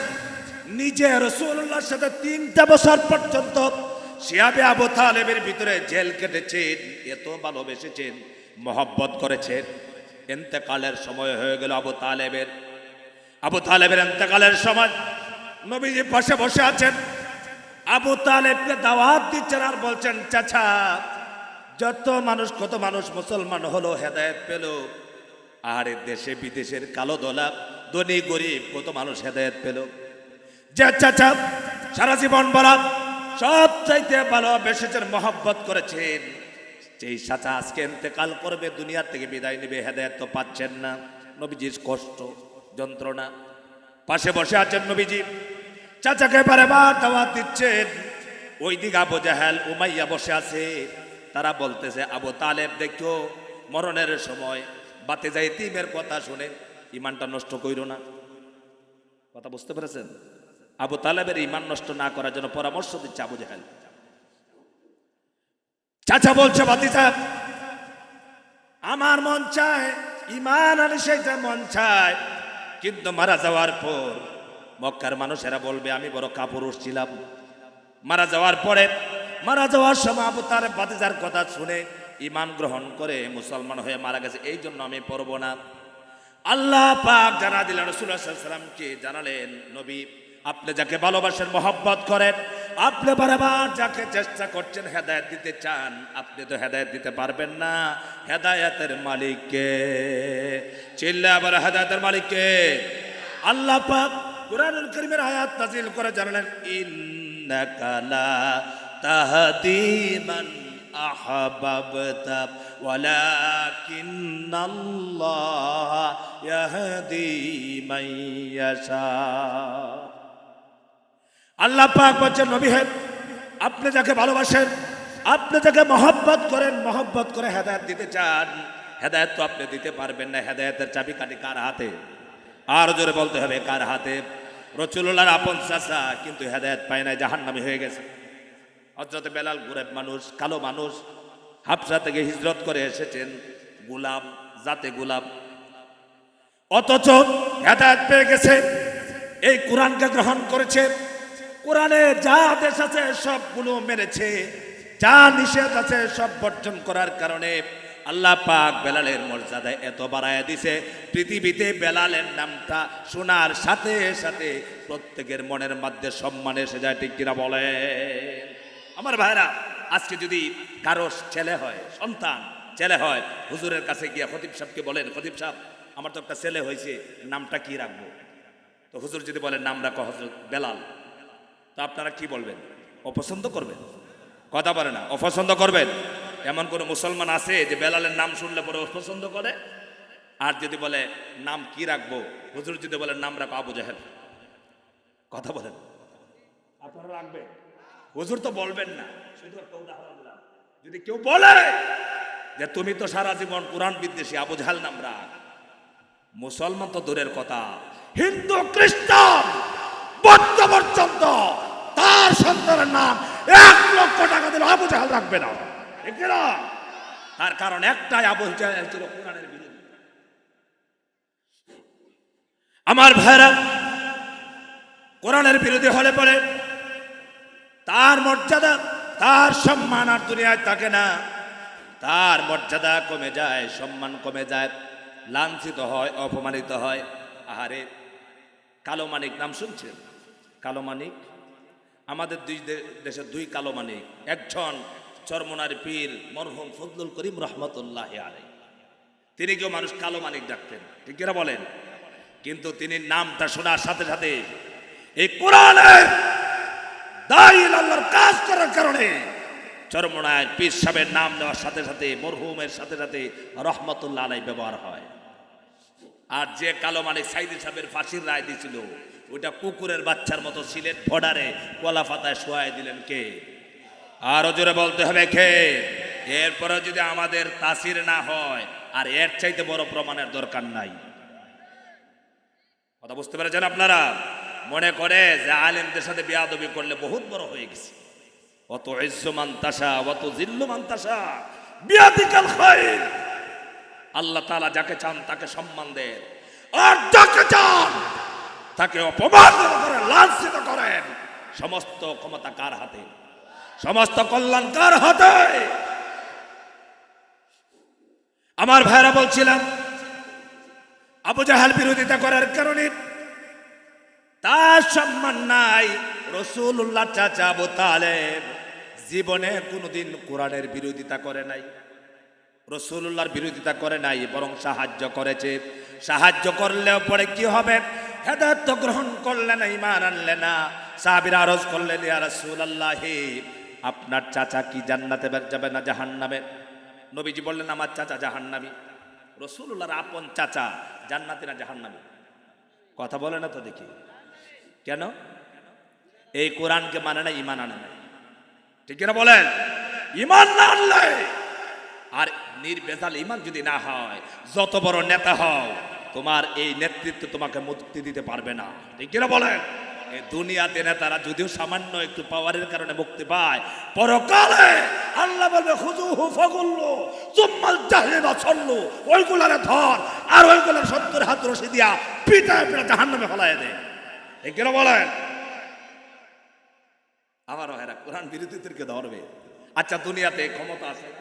নিজে রাসূলুল্লাহর সাথে 3টা বছর পর্যন্ত শিয়াবে আবু তালেবের ভিতরে জেল কেটেছেন। এত ভালোবেসেছেন, মহব্বত করেছেন। ইন্তেকালের সময় হয়ে গেল আবু তালেবের। আবু তালেবের ইন্তেকালের সময় নবীজি পাশে বসে আছেন। আবু তালেবকে দাওয়াত দিচ্ছেন আর বলছেন, চাচা, যত মানুষ কত মানুষ মুসলমান হলো, হেদায়েত পেল, আর দেশে বিদেশের কালো দোলা ধনী গরিব কত মানুষ হেদায়েত পেল। যে চাচা সারা জীবন বলা সব চাইতে ভালোবেসেছেন, মহব্বত করেছেন, যেই চাচা আজকে ইন্তেকাল করবে, দুনিয়ার থেকে বিদায় নেবে, হেদায়েত তো পাচ্ছেন না। নবীজির কষ্ট, যন্ত্রণা। পাশে বসে আছেন নবীজি, চাচাকে বারবার দাওয়াত দিচ্ছেন। ওই দিকে আবু জাহেল, উমাইয়া বসে আছে। তারা বলতেছে, আবু তালেব দেখো, মরণের সময় বাতে যাই তিমের কথা শুনে ইমানটা নষ্ট কইরো না। কথা বুঝতে পেরেছেন? আবু তালেবের ইমান নষ্ট না করার জন্য পরামর্শ দিচ্ছে আবু জাহেল। চাচা বলছে, ভাতিজা, আমার মন চায় ইমান আলী সেইটা মন চায়, কিন্তু মারা যাওয়ার পর মক্কার মানুষেরা বলবে আমি বড় কাপুরুষ ছিলাম। মারা যাওয়ার পরে, মারা যাওয়ার সময় আবু তালেব ভাতিজার কথা শুনে ইমান গ্রহণ করে মুসলমান হয়ে মারা গেছে, এই জন্য আমি পড়ব না। আল্লাহ পাক জানা দিলেন, রাসূলুল্লাহ সাল্লাল্লাহু আলাইহি ওয়াসাল্লামকে জানালেন, নবী, আপনি যাকে ভালোবাসেন, মহব্বত করেন, আপনি বারবার যাকে চেষ্টা করছেন হেদায়েত দিতে চান, আপনি তো হেদায়েত দিতে পারবেন না। হেদায়েতের মালিক কে? চিল্লা আবার, হেদায়েতের মালিক কে? আল্লাহ পাক কুরআনুল কারীমের আয়াত নাযিল করে জানালেন, ইন্নাকা লা তাহদি মান আহবাবতা ওয়ালাকিন্নাল্লাহ ইয়াহদি মান ইয়াশা। আল্লাহ পাক বলেন, নবী হে, আপনি যাকে ভালোবাসেন, আপনি যাকে মহব্বত করেন, মহব্বত করে হেদায়েত দিতে চান, হেদায়েত তো আপনি দিতে পারবেন না। হেদায়েতের চাবিকাঠি কার হাতে? আর জোরে বলতে হবে, কার হাতে? রাসূলুল্লাহর আপন চাচা কিন্তু হেদায়েত পায় না, জাহান্নামী হয়ে গেছে। হযরত বেলাল গরিব মানুষ, কালো মানুষ, হাবশা থেকে হিজরত করে এসেছেন, গোলাম, জাতে গোলাম, অথচ হেদায়েত পেয়ে গেছে। এই কোরআনকে গ্রহণ করেছে, কোরআনে যা আদেশ আছে সবগুলো মেনেছে, যা নিষেধ আছে সব বর্জন করার কারণে আল্লাহ পাক বেলালের মর্যাদা এত বাড়ায় দিছে, পৃথিবীতে বেলালের নামটা শোনার সাথে সাথে প্রত্যেকের মনের মধ্যে সম্মান এসে যায়। ঠিক কিনা বলে? আমার ভাইরা, আজকে যদি কারো ছেলে হয়, সন্তান ছেলে হয়, হুজুরের কাছে গিয়ে খতিব সাহেবকে বলেন, খতিব সাহেব, আমার তো একটা ছেলে হয়েছে, নামটা কি রাখবো? তো হুজুর যদি বলেন নাম রাখো হযরত বেলাল, তো আপনারা কি বলবেন? অপছন্দ করবেন? কথা বলে না, অপছন্দ করবেন? এমন কোন মুসলমান আছে যে বেলালের নাম শুনলে পরে অপছন্দ করে? আর যদি বলে নাম কি রাখবো, হুজুর যদি বলেন নাম রাখো আবু জাহেল, কথা বলেন, আপনারা রাখবেন? হুজুর তো বলবেন না। শুধু একটা উদাহরণ দিলাম, যদি কেউ বলে যে তুমি তো সারা জীবন কোরআন বিদ্বেষী, আবু জাহেল নাম রাখ, মুসলমান তো দূরের কথা, হিন্দু খ্রিস্টান বৌদ্ধ পর্যন্ত তার সন্তানের নাম 1,00,000 টাকা দিলে আবু জাহেল রাখবে না, ঠিক না? তার কারণ একটাই, আবু জাহেল ছিল কোরআনের বিরোধী। আমার ভাইরা, কোরআনের বিরোধী হলে পরে তার মর্যাদা, তার সম্মান আর দুনিয়ায় থাকে না, তার মর্যাদা কমে যায়, সম্মান কমে যায়, লাঞ্ছিত হয়, অপমানিত হয়। আহারে, কালো মানিক নাম শুনছেন? কালো মানিক, আমাদের দেশের 2 কালো মানিক। একজন চরমনার পীর মরহুম ফজলুল করিম রহমতুল্লাহ আলাইহি, তিনি কেউ মানুষ কালো মানিক ডাকতেন, ঠিক কিনা বলেন? কিন্তু তিনি নামটা শোনার সাথে সাথে এই কোরআনের দায়ী আল্লাহর কাজ করার কারণে চরমনায় পীর সাহেবের নাম নেওয়ার সাথে সাথে মরহুমের সাথে সাথে রহমতুল্লাহ আলাইহি ব্যবহার হয়। আর যে কালো মানিক সাইদি সাহেবের ফাঁসির রায় দিয়েছিল, ওটা কুকুরের বাচ্চার মতো সিলেট বর্ডারে কলা পাতায় শোয়াই দিলেন কে? আরো জোরে বলতে হবে কে? এরপরে যদি আমাদের তাসির না হয়, আর এর চাইতে বড় প্রমাণের দরকার নাই। কথা বুঝতে পেরেছেন আপনারা? মনে করে যে আলেমদের সাথে বেয়াদবি করলে বহুত বড় হয়ে গেছে। অত ইজ্জু মান তাশা অত জিল্লু মান তাশা বিয়াদিকাল খায়র। আল্লাহ তাআলা যাকে চান তাকে সম্মান দেন, আর যাকে চান তাকে অপমান করেন, লাঞ্ছিত করেন। সমস্ত ক্ষমতা কার হাতে? সমস্ত কল্যাণ কার হাতে? আমার ভাইরা, বলছিলাম আবু জাহেল বিরোধিতা করার কারণে তার সম্মান নাই। রাসূলুল্লাহ চাচা আবু তালেব জীবনে কোনোদিন কোরআনের বিরোধিতা করে নাই, রাসূলুল্লাহর বিরোধিতা করে নাই, বরং সাহায্য করেছে। সাহায্য করলেও পরে কি হবে? হেদায়েত গ্রহণ করলে না, ঈমান আনলে না। সাহাবীরা আরজ করলেন, ইয়া রাসূলুল্লাহ, আপনার চাচা কি জান্নাতে যাবে না জাহান্নামে? নবীজি বললেন, আমার চাচা জাহান্নামী। রাসূলুল্লাহর আপন চাচা জান্নাতে না জাহান্নামে? কথা বলে না তো দেখি। কেন? এই কোরআনকে মানে না, ঈমান আনে না, ঠিক না বলেন? ঈমান না আনলে, আর নির্ভেজাল ঈমান যদি না হয়, যত বড় নেতা হও, তোমার এই নেতৃত্ব তোমাকে মুক্তি দিতে পারবে না, ঠিক না বলেন? এই দুনিয়াতে নেতারা যদিও সামান্য একটু পাওয়ারের কারণে মুক্তি পায়, পরকালে আল্লাহ বলবে খুযুহু ফাগুল্লু সুম্মাল জাহিমা সাল্লু, ওইগুলারে ধর আর ওইগুলার 70 হাত রশি দিয়া পিটায় পিটায় জাহান্নামে ফেলায় দে, ঠিক না বলেন? আমার ভাইরা, কোরআন বিরোধীদেরকে ধরবে। আচ্ছা, দুনিয়াতে ক্ষমতা আছে না?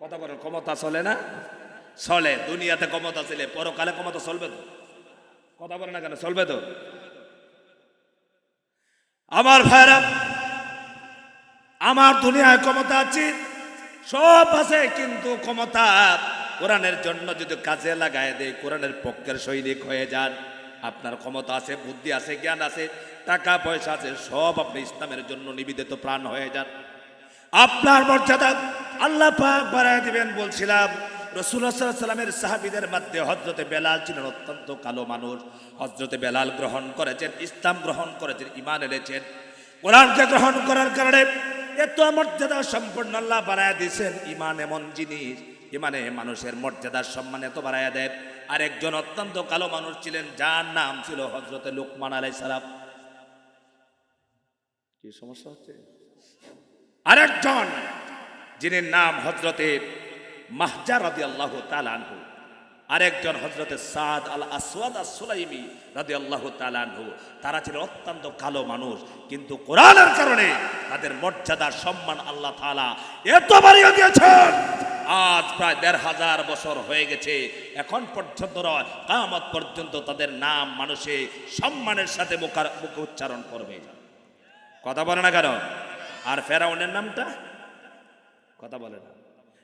কথা বলেন, ক্ষমতা চলে না? চলে। দুনিয়াতে ক্ষমতা চলে, পরকালে ক্ষমতা চলবে তো? কথা বলে না কেন? চলবে তো। আমার ভাইরা, আমার দুনিয়ায় ক্ষমতা আছে, সব আছে, কিন্তু ক্ষমতা কোরআনের জন্য যদি কাজে লাগায় দেয়, কোরআনের পক্ষের সৈনিক হয়ে যান, আপনার ক্ষমতা আছে, বুদ্ধি আছে, জ্ঞান আছে, টাকা পয়সা আছে, সব আপনি ইসলামের জন্য নিবেদিত প্রাণ হয়ে যান, আপনার মর্যাদা আল্লাহ পাক বাড়ায় দিবেন। বলছিলাম, রাসূলুল্লাহ সাল্লাল্লাহু আলাইহি ওয়াসাল্লামের সাহাবীদের মধ্যে হযরতে বেলাল ছিলেন অত্যন্ত কালো মানুষ। হযরতে বেলাল গ্রহণ করেছেন, ইসলাম গ্রহণ করেছেন, ঈমান এনেছেন। কোরআনকে গ্রহণ করার কারণে এত মর্যাদা সম্পন্ন আল্লাহ বাড়ায় দিয়েছেন। ঈমান এমন জিনিস, ঈমানে মানুষের মর্যাদা সম্মান এত বাড়ায় দেয়। আর একজন অত্যন্ত কালো মানুষ ছিলেন, যার নাম ছিল হযরতে লুকমান আলাইহিস সালাম। কি সমস্যা হচ্ছে? আরেকজন যিনি নাম হযরতে মাহজা রাদিয়াল্লাহু তাআলা আনহু, আরেকজন হযরতে সাদ আল আসওয়াদ আস-সুলাইমি রাদিয়াল্লাহু তাআলা আনহু। তারা ছিল অত্যন্ত কালো মানুষ, কিন্তু কোরআনের কারণে তাদের মর্যাদা সম্মান আল্লাহ তাআলা এত বাড়িয়ে দিয়েছেন। আজ প্রায় ১৫০০ বছর হয়ে গেছে, এখন পর্যন্ত কিয়ামত পর্যন্ত তাদের নাম মানুষে সম্মানের সাথে মুখে উচ্চারণ করবে। কথা বলে না কেন? আর ফেরাউনের নামটা, কথা বলে না,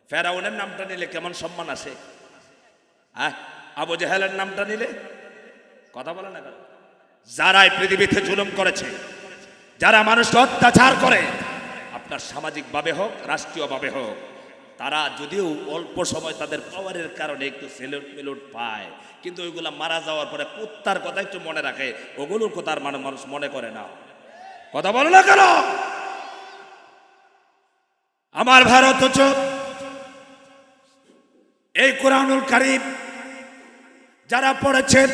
ফেরাউনের নামটা নিলে কেমন সম্মান আসে? হ্যাঁ, আবু জাহেলের নামটা নিলে, কথা বলে না কেন? যারাই পৃথিবীতে জুলুম করেছে, যারা মানুষকে অত্যাচার করে, আপনার সামাজিকভাবে হোক, রাষ্ট্রীয়ভাবে হোক, তারা যদিও অল্প সময় তাদের পাওয়ারের কারণে একটু সেলুট মেলুট পায়, কিন্তু ওইগুলা মারা যাওয়ার পরে কুত্তার কথা একটু মনে রাখে, ওগুলোর কথা আর মানুষ মনে করে না। কথা বলে না কেন? আমার ভারত এই কোরআনুল কারীম যারা পড়েছেন,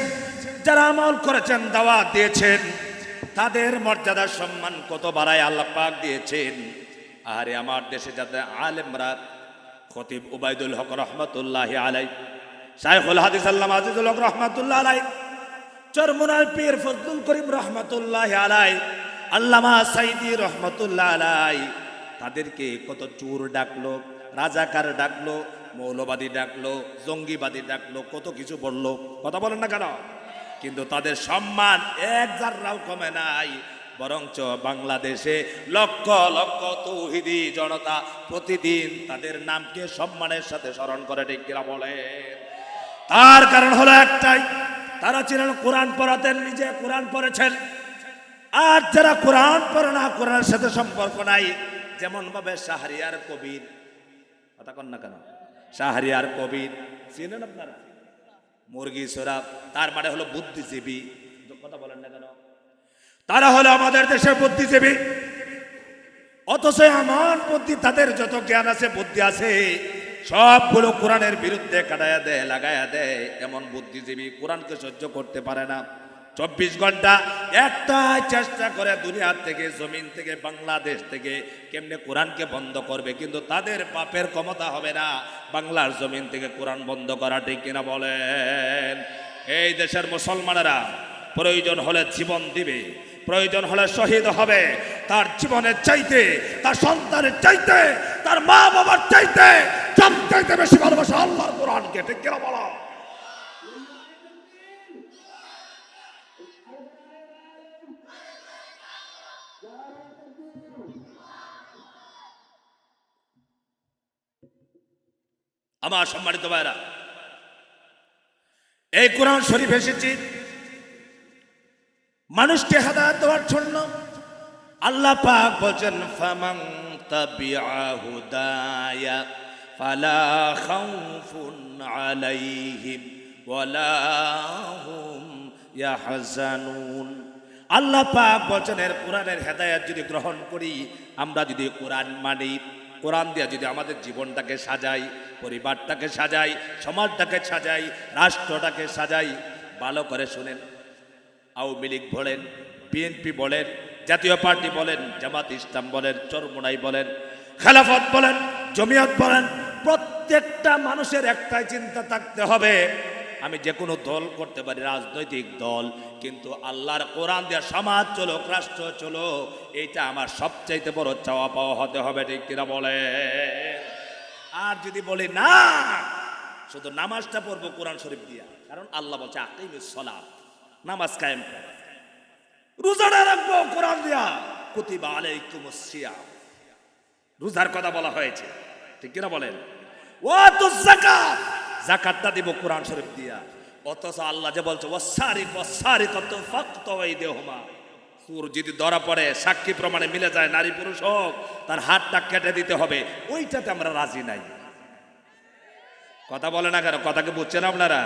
যারা আমল করেছেন, দাওয়াত দিয়েছেন, তাদের মর্যাদা সম্মান কত বাড়ায় আল্লাহ পাক দিয়েছেন। আরে আমার দেশে যাদের আলেমরা, খতিব উবাইদুল হক রহমতুল্লাহ আলাই, শাইখুল হাদিস আল্লামা আজিজুল হক রহমতুল্লাহ আলাই, চরমুনার পীর ফজলুল করিম রহমতুল্লাহ আলাই, আল্লামা সাইদি রহমতুল্লাহ আলাই, তাদেরকে কত চোর ডাকলো, রাজাকার ডাকলো, মৌলবাদী ডাকলো, জঙ্গিবাদী ডাকলো, কত কিছু বললো। কথা বলেন না কেন? কিন্তু তাদের সম্মান এক জাররাও কমে নাই, বরঞ্চ বাংলাদেশে লক্ষ লক্ষ তৌহিদি জনতা প্রতিদিন তাদের নামকে সম্মানের সাথে স্মরণ করে, ঠিক কিনা বলেন? তার কারণ হলো একটাই, তারা ছিলেন কোরআন পড়াতেন, নিজে কোরআন পড়েছেন। আর যারা কোরআন পড়ে না, কোরআনের সাথে সম্পর্ক নাই, যেমন ভাবে শাহরিয়ার কবির, কথা কন না কেন? শাহরিয়ার কবির চিনেন আপনারা? মুরগি সোরাব, তার মানে হলো বুদ্ধিজীবী। কথা বলেন না কেন? তারা হলো আমাদের দেশের বুদ্ধিজীবী। অথচ আমার বুদ্ধি, তাদের যত জ্ঞান আছে, বুদ্ধি আছে, সবগুলো কোরআনের বিরুদ্ধে কাটায়া দেয়, লাগায়া দেয়। এমন বুদ্ধিজীবী কোরআনকে সহ্য করতে পারে না। 24 ঘন্টা একটাই চেষ্টা করে দুনিয়া থেকে, জমিন থেকে, বাংলাদেশ থেকে কেমনে কোরআনকে বন্ধ করবে, কিন্তু তাদের বাপের ক্ষমতা হবে না বাংলার জমিন থেকে কোরআন বন্ধ করা, ঠিক কিনা বলেন? এই দেশের মুসলমানেরা প্রয়োজন হলে জীবন দিবে, প্রয়োজন হলে শহীদ হবে, তার জীবনের চাইতে, তার সন্তানের চাইতে, তার মা বাবার চাইতে, সবচাইতে বেশি ভালোবাসা আল্লাহর কোরআনকে, ঠিক কিনা বলো? আমার সম্মানিত ভাইরা, এই কোরআন শরীফ এসেছে মানুষকে হেদায়েত দেওয়ার জন্য। আল্লাহ পাক বলেন, ফামান তাবিআ হুদায়া ফালা খাউফুন আলাইহিম ওয়ালা হুম ইয়াহজানুন। আল্লাহ পাক বলেন, এর কোরআনের হেদায়েত যদি গ্রহণ করি, আমরা যদি কোরআন মানি, কোরআন দিয়ে যদি আমাদের জীবনটাকে সাজাই, পরিবারটাকে সাজাই, সমাজটাকে সাজাই, রাষ্ট্রটাকে সাজাই, ভালো করে শুনেন, আওয়ামী লীগ বলেন, বিএনপি বলেন, জাতীয় পার্টি বলেন, জামাত ইসলাম বলেন, চরমোনাই বলেন, খেলাফত বলেন, জমিয়ত বলেন, প্রত্যেকটা মানুষের একটাই চিন্তা থাকতে হবে, আমি যে কোনো দল করতে পারি, রাজনৈতিক দল, কিন্তু আল্লাহর কোরআন দিয়ে সমাজ চলুক, রাষ্ট্র চলো, এইটা আমার সবচাইতে বড় চাওয়া পাওয়া হতে হবে, ঠিক কিনা বলে? আর যদি বলি না, শুধু নামাজটা পড়বো কোরআন শরীফ দিয়া, কারণ আল্লাহ বলছে আকিমিস সালাত, নামাজ কায়েম কর, রোজাটা রাখবো কোরআন দিয়া, কুতিবা আলাইকুমুস সিয়াম, রোজার কথা বলা হয়েছে, ঠিক কিনা বলেন? ওয়াতুজ যাকাত, যাকাতটা দিব কোরআন শরীফ দিয়া। অথচ আল্লাহ যে বলছে ওয়াসারিক ওয়াসারিকাতু ফাকতু আইদিহুমা, চোর যদি ধরা পড়ে, সাক্ষী প্রমাণে মিলে যায়, নারী পুরুষ হোক, তার হাতটা কেটে দিতে হবে, ওইটাতে আমরা রাজি নাই। কথা বলে না কেন? কথাকে বুঝছেন আপনারা?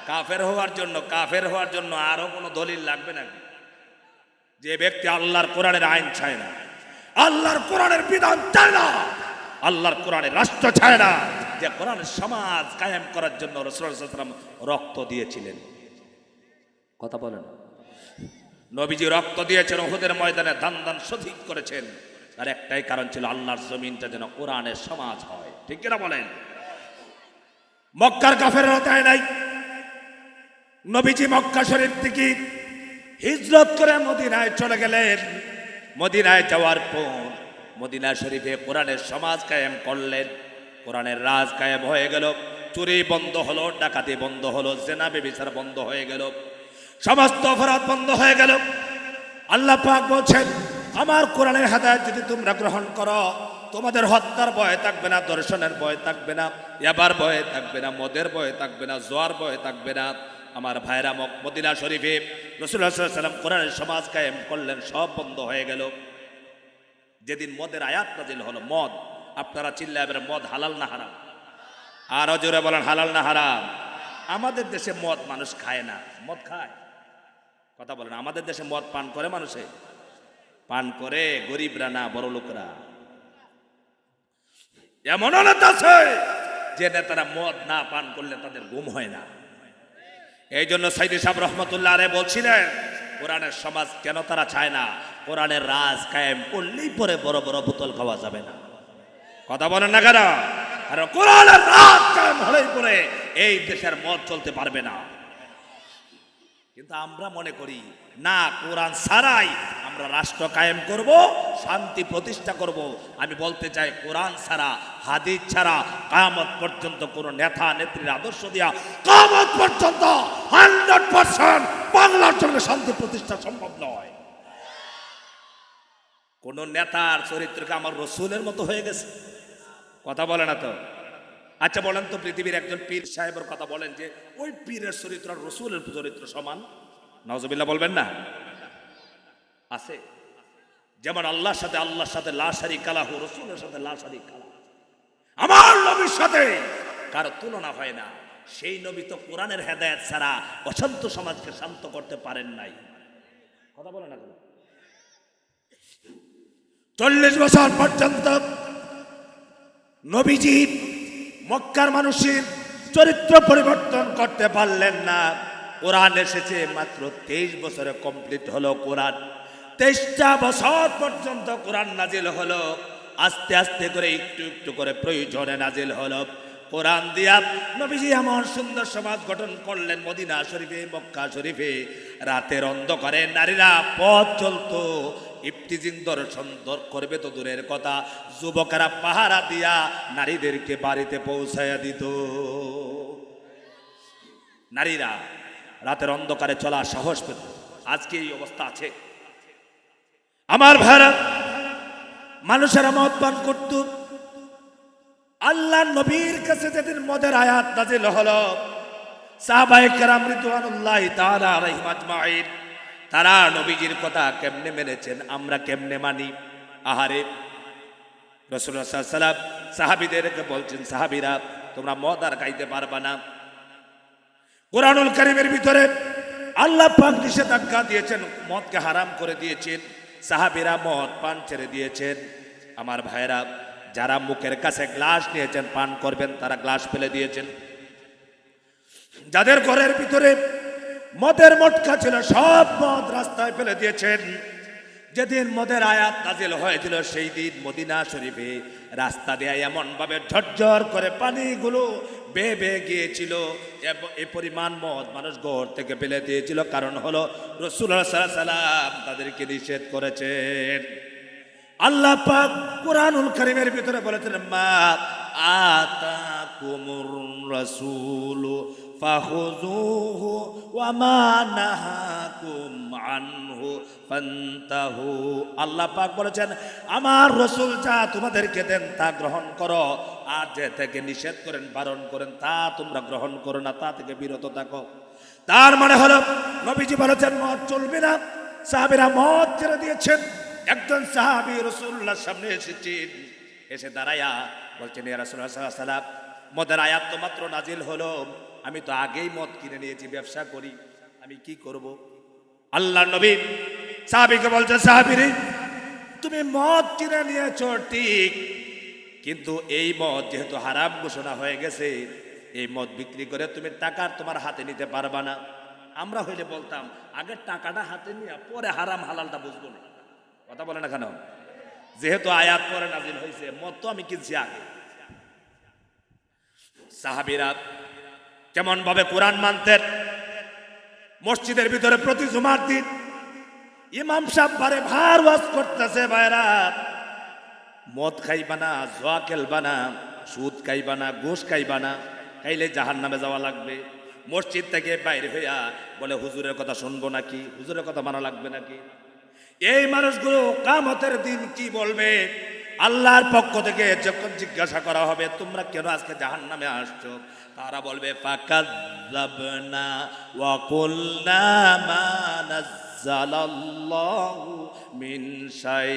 কাফের হওয়ার জন্য আরো কোনো দলিল লাগবে নাকি? যে ব্যক্তি আল্লাহর কোরআনের আইন চায় না, আল্লাহর কোরআনের বিধান চায় না, আল্লাহর কোরআনের রাষ্ট্র চায় না, যে কোরআনের সমাজ কায়েম করার জন্য রাসূলুল্লাহ সাল্লাল্লাহু আলাইহি ওয়াসাল্লাম রক্ত দিয়েছিলেন। কথা বলেন, নবীজি রক্ত দিয়েছেন, উহুদের ময়দানে দান দান শহীদ করেছেন, আর একটাই কারণ ছিল আল্লাহর জমিনটা যেন কোরআনের সমাজ হয়, ঠিক কিনা বলেন? মক্কার কাফেররা দেয় নাই। নবীজি মক্কা শরীফ থেকে হিজরত করে মদিনায় চলে গেলেন। মদিনায় যাওয়ার পর মদিনা শরীফে কোরআনের সমাজ কায়েম করলেন, কোরআনের রাজ কায়েম হয়ে গেল, চুরি বন্ধ হলো, ডাকাতি বন্ধ হলো, জেনা ব্যভিচার বন্ধ হয়ে গেল, সমস্ত অপরাধ বন্ধ হয়ে গেল। আল্লাহ পাক বলছেন, আমার কোরআনের হেদায়েত যদি তোমরা গ্রহণ করো, তোমাদের হত্যার ভয় থাকবে না, দর্শনের ভয় থাকবে না, ইয়াবার ভয় থাকবে না, মদের ভয় থাকবে না, জোয়ার ভয় থাকবে না। আমার ভাইরা, মদিনা শরীফে রাসূলুল্লাহ সাল্লাল্লাহু আলাইহি ওয়াসাল্লাম কোরআনের সমাজ কায়েম করলেন, সব বন্ধ হয়ে গেল। যেদিন মদের আয়াত নাযিল হলো, মদ, আপনারা চিল্লায় বলেন মদ হালাল না হারাম? আরো জোরে বলেন হালাল না হারাম? আমাদের দেশে মদ মানুষ খায় না, মদ খায়? কথা বলেন, আমাদের দেশে মদ পান করে মানুষে? পান করে গরিবরা না, বড় লোকরা। এমন নেতা আছে যে নেতারা মদ না পান করলে তাদের ঘুম হয় না। এই জন্য সাইদি সাহেব রহমতুল্লাহ আলাইহি বলছিলেন, কোরআনের সমাজ কেন তারা চায় না? কোরআনের রাজ কায়েম করলেই পরে বড় বড় বোতল খাওয়া যাবে না। কথা বলেন না কেন? কারণ কোরআনের রাজ কায়েম হলেই পরে এই দেশের মত চলতে পারবে না। কিন্তু আমরা মনে করি না, কোরআন ছাড়াই আমরা রাষ্ট্র কায়েম করব, শান্তি প্রতিষ্ঠা করব। আমি বলতে চাই, কোরআন ছাড়া, হাদিস ছাড়া কিয়ামত পর্যন্ত কোন নেতা নেত্রীর আদর্শ দিয়া কিয়ামত পর্যন্ত 100% বাংলার জন্য শান্তি প্রতিষ্ঠা সম্ভব নয়। কোন নেতার চরিত্রকে আমার রসুলের মতো হয়ে গেছে? কথা বলে না তো। আচ্ছা বলেন তো, পৃথিবীর একজন পীর সাহেবের কথা বলেন যে ওই পীরের চরিত্র আর রসুলের চরিত্র সমান? নাউজুবিল্লাহ বলবেন না? আছে। যেমন আল্লাহর সাথে লা শারীকা লাহু, রসুলের সাথে লা শারীকা লাহু, আমার নবীর সাথে কারো তুলনা হয় না। সেই নবী তো কোরআনের হেদায়েত ছাড়া অশান্ত সমাজকে শান্ত করতে পারেন নাই। কথা বলে না কেন? 40 বছর পর্যন্ত নবীজি মক্কার মানুষের চরিত্র পরিবর্তন করতে পারলেন না। কোরআন এসেছে মাত্র 23 বছরে কমপ্লিট হলো কোরআন। 23টা বছর পর্যন্ত কোরআন নাজিল হলো। আস্তে আস্তে করে একটু একটু করে প্রয়োজনে নাজিল হলো। কোরআন দিয়া নবীজি এমন সুন্দর সমাজ গঠন করলেন মদিনা শরীফে, মক্কা শরীফে। রাতের অন্ধকারে নারীরা পথ চলতো, ইফতিজিং দর্শন করবে তো দূরের কথা, যুবকেরা পাহারা দিয়া নারীদেরকে বাড়িতে পৌঁছায়া দিত। নারীরা রাতের অন্ধকারে চলা সাহস পেত। আজকে এই অবস্থা আছে। আমার ভাইরা, মানুষেরা মদ পান করত। আল্লাহ নবীর কাছে যেদিন মদের আয়াত নাজিল হলো, সাহাবায়ে কেরাম রিদওয়ানুল্লাহি তাআলা আলাইহিম আজমাইন তারা নবীজির কথা কেমনে মেনেছেন, আমরা কেমনে মানি? আহারে, রাসূলুল্লাহ সাল্লাল্লাহু আলাইহি ওয়াসাল্লাম সাহাবীদেরকে বলছেন, সাহাবীরা তোমরা মদ আর খাইতে পারবা না। কোরআনুল কারীমের ভিতরে আল্লাহ পাক নিষেধাজ্ঞা দিয়েছেন, মদকে হারাম করে দিয়েছেন। সাহাবীরা মদ পান ছেড়ে দিয়েছেন। আমার ভাইরা, যারা মুখের কাছে গ্লাস নিয়েছেন পান করবেন, তারা গ্লাস ফেলে দিয়েছেন। যাদের ঘরের ভিতরে মদের মটকা ছিল, সব মদ রাস্তায় ফেলে দিয়েছেন। যেদিন মদের আয়াত নাজিল হয়েছিল, সেই দিন মদিনা শরীফে রাস্তা দিয়ে এমন ভাবে ঝরঝর করে পানিগুলো বেয়ে বেয়ে গিয়েছিল। এই পরিমাণ মদ মানুষ ঘর থেকে ফেলে দিয়েছিল। কারণ হলো রাসূলুল্লাহ সাল্লাল্লাহু আলাইহি ওয়াসাল্লাম তাদেরকে নিষেধ করেছেন। আল্লাহ পাক কুরআনুল কারীমের ভিতরে বলেছেন, মা আতাকুমুর রাসূলু ফাখুযুহু ওয়া মা নাহাকুম আনহু ফান্তাহু। আল্লাহ পাক বলেছেন, আমার রাসূল যা তোমাদেরকে দেন তা গ্রহণ করো, আর যে থেকে নিষেধ করেন, বারণ করেন, তা তোমরা গ্রহণ করো না, তা থেকে বিরত থাকো। তার মানে হলো নবীজি বলেছেন মদ চলবে না। সাহাবীরা মদ ছেড়ে দিয়েছেন। একজন সাহাবী রাসূলুল্লাহর সামনে এসেছেন, এসে দাঁড়ায়া বলছেন, ইয়া রাসূলুল্লাহ সাল্লাল্লাহু আলাইহি ওয়াসাল্লাম, মদের আয়াত তো মাত্র নাজিল হলো, আমি তো আগেই মদ কিনে নিয়েছি, ব্যবসা করি, আমি কি করব? আল্লাহর নবী সাহাবীকে বলছেন, সাহাবীরে, তুমি মদ কিনে নিয়েছো ঠিক, কিন্তু এই মদ যেহেতু হারাম ঘোষণা হয়ে গেছে, এই মদ বিক্রি করে তুমি টাকা তোমার হাতে নিতে পারবা না। আমরা হইলে বলতাম, আগে টাকাটা হাতে নিয়ে পরে হারাম হালালটা বুঝবো না। কথা বলে না কেন? যেহেতু আয়াত পরে নাজিল হয়েছে, মদ তো আমি কিনছি আগে। সাহাবীরা কেমন ভাবে কোরআন মানতেন। মসজিদের ভিতরে প্রতি জুমার দিন ইমাম সাহেব বারে ভার ওয়াজ করতেছে, ভাইরা মদ খাইবা না, জুয়া খেলবা না, সুদ খাইবা না, ঘুষ খাইবা না, খাইলে জাহান্নামে যাওয়া লাগবে। মসজিদ থেকে বাইরে হইয়া বলে, হুজুরের কথা শুনবো নাকি, হুজুরের কথা মানা লাগবে নাকি? এই মানুষগুলো কিয়ামতের দিন কি বলবে? আল্লাহর পক্ষ থেকে যখন জিজ্ঞাসা করা হবে, তোমরা কেন আজকে জাহান্নামে আসছো, তারা বলবে, ফাকাযযাবনা ওয়া কুলনা মা নাযালাল্লাহু মিন শাই।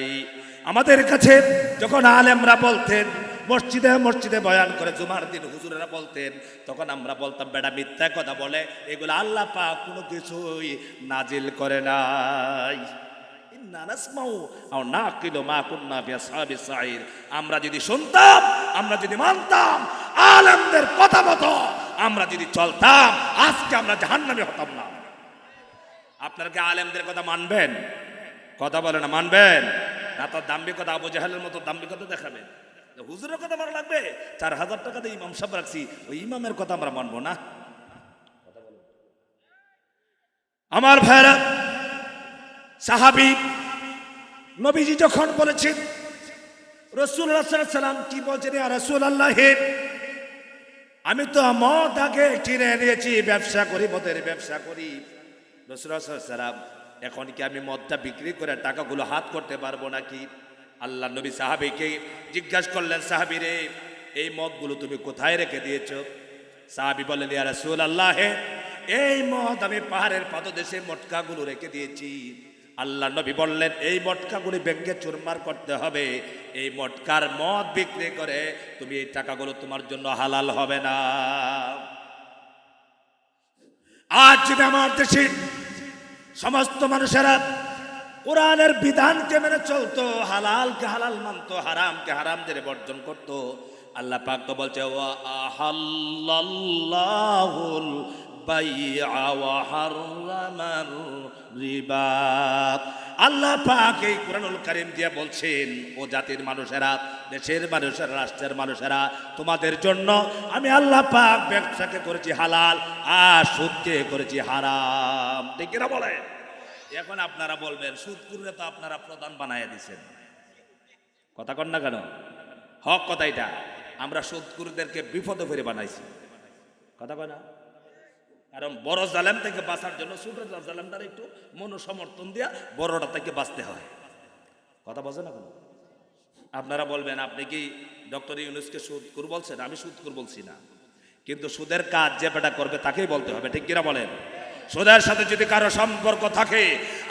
আমাদের কাছে যখন আলেমরা বলতেন, মসজিদে মসজিদে বয়ান করে জুমার দিন হুজুরেরা বলতেন, তখন আমরা বলতাম, বেটা মিথ্যা কথা বলে, এগুলো আল্লাহ পাক কোনো কিছুই নাজিল করে নাই। আমরা যদি শুনতাম, আমরা যদি মানতাম, আলেমদের কথা মতো আমরা যদি চলতাম, আজকে আমরা জাহান্নামে হতাম না। আপনারা কি আলেমদের কথা মানবেন? কথা বলে না, মানবেন না? তার দাম্ভিকতা আবু জাহেলের মতো দাম্ভিকতা দেখাবেন। হুজুরের কথা মানা লাগবে, 4,000 টাকা দিয়ে ইমাম সাহেব রাখছি, ওই ইমামের কথা আমরা মানবো না। আমার ভাইরা, সাহাবী নবীজি যখন বলেছেন, রাসূলুল্লাহ সাল্লাল্লাহু আলাইহি ওয়াসাল্লাম কি বলছেন, ইয়া রাসূলুল্লাহ, আমি তো মদ আগে কিনে নিয়েছি, ব্যবসা করি, মদের ব্যবসা করি। রাসূলুল্লাহ সাল্লাল্লাহু আলাইহি ওয়াসাল্লাম, এখন কি আমি মদটা বিক্রি করে টাকাগুলো হাত করতে পারবো নাকি? আল্লাহ নবী সাহাবীকে জিজ্ঞাসা করলেন, সাহাবী রে, এই মদগুলো তুমি কোথায় রেখে দিয়েছো? সাহাবী বললেন, ইয়া রাসূলুল্লাহ, এই মদ আমি পাহাড়ের পাদদেশে মটকাগুলো রেখে দিয়েছি। আল্লাহ নবী বললেন, এই মটকাগুলি ভেঙে চুরমার করতে হবে। এই মটকার মদ বিক্রি করে তুমি এই টাকাগুলো তোমার জন্য হালাল হবে না। আজ যদি আমার দেশে সমস্ত মানুষেরা কোরআনের বিধানকে মেনে চলতো, হালালকে হালাল মানতো, হারামকে হারাম জেনে বর্জন করতো, আল্লাহ পাক তো বলছে, ওয়া আহাল্লাল্লাহুল বাইআ ওয়া হাররামার রিবা। আল্লাহ পাক এই কুরআনুল কারীম দিয়ে বলছেন, ও জাতির মানুষেরা, দেশের মানুষেরা, রাষ্ট্রের মানুষেরা, তোমাদের জন্য আমি আল্লাহ পাক ব্যবসাকে করেছি হালাল আর সুদকে করেছি হারাম। ঠিক কিনা বলে? এখন আপনারা বলবেন, সুদখোররে তো আপনারা প্রধান বানাইয়া দিচ্ছেন। কথা কন না কেন? হক কথা এটা, আমরা সুদখোরদেরকে বিপদে ফেরে বানাইছি। কথা কয় না? কারণ বড় জালেম থেকে বাঁচার জন্য ছোট জালেমটার একটু মনোসমর্থন দিয়া বড়টা থেকে বাঁচতে হয়। কথা বোঝে না কেন? আপনারা বলবেন, আপনি কি ডক্টর ইউনূসকে সুদখোর বলছেন? আমি সুদখোর বলছি না, কিন্তু সুদের কাজ যে বেটা করবে তাকেই বলতে হবে। ঠিক কিনা বলেন? সুদের সাথে যদি কারো সম্পর্ক থাকে,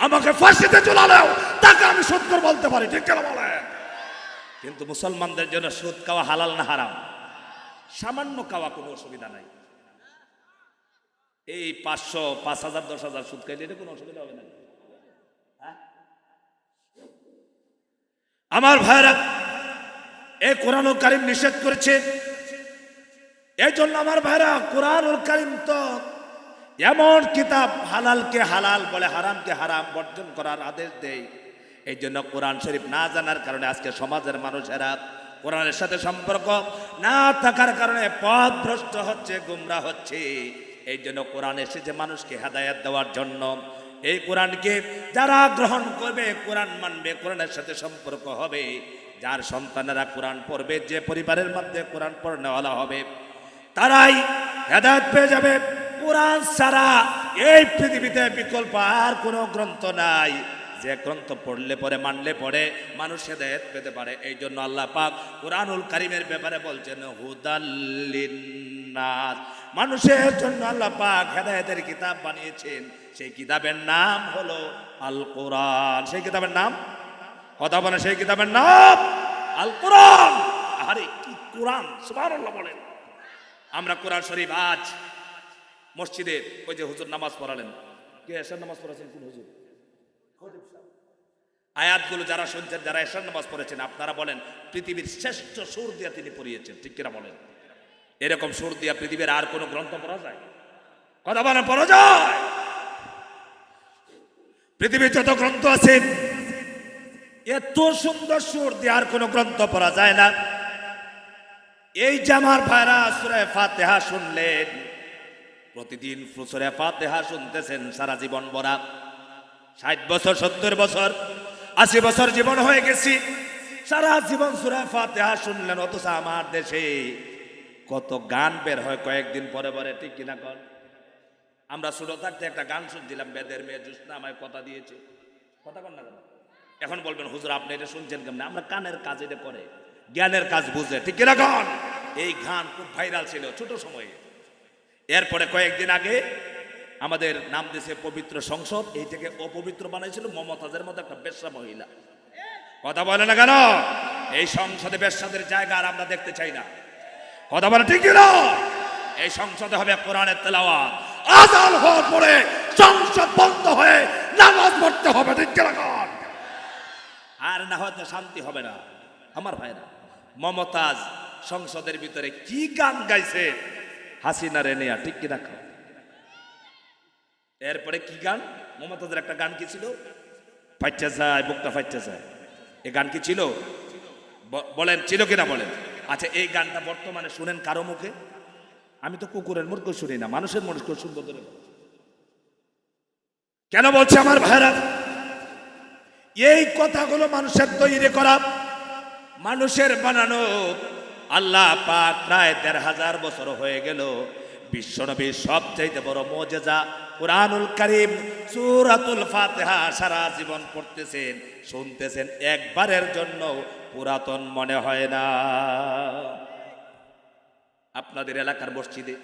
আমাকে ফাঁসিতে ঝুলালেও তাকে আমি সুদখোর বলতে পারি। ঠিক কিনা বলেন? কিন্তু মুসলমানদের জন্য সুদ খাওয়া হালাল না হারাম? সামান্য খাওয়া কোনো অসুবিধা নাই। এই 500, 5,000, 10,000 সুদ খাইলে এটা কোনো অসুবিধা হবে না। আমার ভাইরা, এই কোরআনুল কারীম নিষেধ করেছে। এই জন্য আমার ভাইরা, কোরআনুল কারীম তো এমন কিতাব, হালালকে হালাল বলে, হারামকে হারাম বর্জন করার আদেশ দেয়। এই জন্য কোরআন শরীফ না জানার কারণে আজকে সমাজের মানুষেরা কোরআনের সাথে সম্পর্ক না থাকার কারণে পথভ্রষ্ট হচ্ছে, গুমরা হচ্ছে। এই জন্য কোরআন এসেছে মানুষকে হেদায়েত দেওয়ার জন্য। এই কোরআনকে যারা গ্রহণ করবে, কোরআন মানবে, কোরআনের সাথে সম্পর্ক হবে, যার সন্তানেরা কোরআন পড়বে, যে পরিবারের মধ্যে কোরআন পড়নেওয়ালা হবে, তারাই হেদায়েত পেয়ে যাবে। কোরআন ছাড়া এই পৃথিবীতে বিকল্প আর কোনো গ্রন্থ নাই, যে গ্রন্থ পড়লে পরে, মানলে পরে মানুষ হেদায়েত পেতে পারে। এই জন্য আল্লাহ পাক কোরআনুল কারীমের ব্যাপারে বলছেন, হুদাল লিন্নাস, মানুষের জন্য আল্লাহ পাক হেদায়েতের কিতাব বানিয়েছেন। সেই কিতাবের নাম হলো আল কোরআন। সেই কিতাবের নাম, কথা বলে, সেই কিতাবের নাম আল কোরআন। আরে কি কোরআন! সুবহানাল্লাহ বলেন। আমরা কোরআন শরীফ আজ মসজিদে, ওই যে হুজুর নামাজ পড়ালেন, কে এশার নামাজ পড়াছেন? কোন হুজুর? আয়াতগুলো যারা শুনছেন, যারা এশার নামাজ পড়েছেন, আপনারা বলেন পৃথিবীর শ্রেষ্ঠ সুর দিয়া তিনি পড়িয়েছেন। ঠিক কিনা বলেন? এরকম সুর দিয়া পৃথিবীর আর কোন গ্রন্থ পড়া যায়? কথা বলেন, পড়া যায়? পৃথিবীর যত গ্রন্থ আছে, এত সুন্দর সুর দিয়ে আর কোন গ্রন্থ পড়া যায় না। এই যে আমার ভাইরা সূরা ফাতিহা শুনলেন, প্রতিদিন সূরা ফাতিহা শুনতেছেন সারা জীবন ভরা, 60 বছর, 70 বছর, 80 বছর জীবন হয়ে গেছি, সারা জীবন সূরা ফাতিহা শুনলেন। অথচ আমার দেশে কত গান বের হয় কয়েকদিন পরে পরে। ঠিক কিনা কন? আমরা ছোট থাকতে একটা গান শুনছিলাম, বেদের মেয়ে জোৎস্না আমায় কথা দিয়েছে। কথা কন না কেন? এখন বলবেন, হুজুর আপনি এটা শুনছেন কেমন? আমরা কানের কাজ এটা করে, জ্ঞানের কাজ বুঝে। ঠিক কিনা কন? এই গান খুব ভাইরাল ছিল ছোট সময়ে। এরপরে কয়েকদিন আগে আমাদের নাম দিয়েছে পবিত্র সংসদ, এই থেকে অপবিত্র বানাইছিল মমতাজের মতো একটা বেশ্যা মহিলা। কথা বলে না কেন? এই সংসদে বেশ্যাদের জায়গা আর আমরা দেখতে চাই না। কথা বলে ঠিক কিনা? এই সংসদে হবে কোরআনের তেলাওয়াত, আযান হওয়ার পরে সংসদ বন্ধ হয়ে নামাজ পড়তে হবে। ঠিক কিনা কন? আর না হয়তো শান্তি হবে না। আমার ভাইরা, মমতাজ সংসদের ভিতরে কি গান গাইছে হাসিনা রে নিয়া। ঠিক কিনা? এরপরে কি গান? মমতাজের একটা গান কি ছিল, ফাইটটা যায় বুকটা ফাইটটা যায়, এই গান কি ছিল বলেন, ছিল কিনা বলেন? আচ্ছা এই গানটা বর্তমানে শুনেন কারো মুখে? আমি তো কুকুরের মুখে শুনি না, মানুষের মুখে শুনবো ধরে। কেন বলছে আমার ভাইরা? এই কথাগুলো মানুষের তৈরি করা, মানুষের বানানো। আল্লাহ পাক প্রায় ১৫০০ বছর হয়ে গেল বিশ্বনবীর সবচাইতে বড় মুজিজা কুরআনুল কারীম সূরাতুল ফাতিহা সারা জীবন পড়তেছেন, শুনতেছেন, একবারের জন্য পুরাতন মনে হয় না। আপনাদের এলাকার মসজিদে,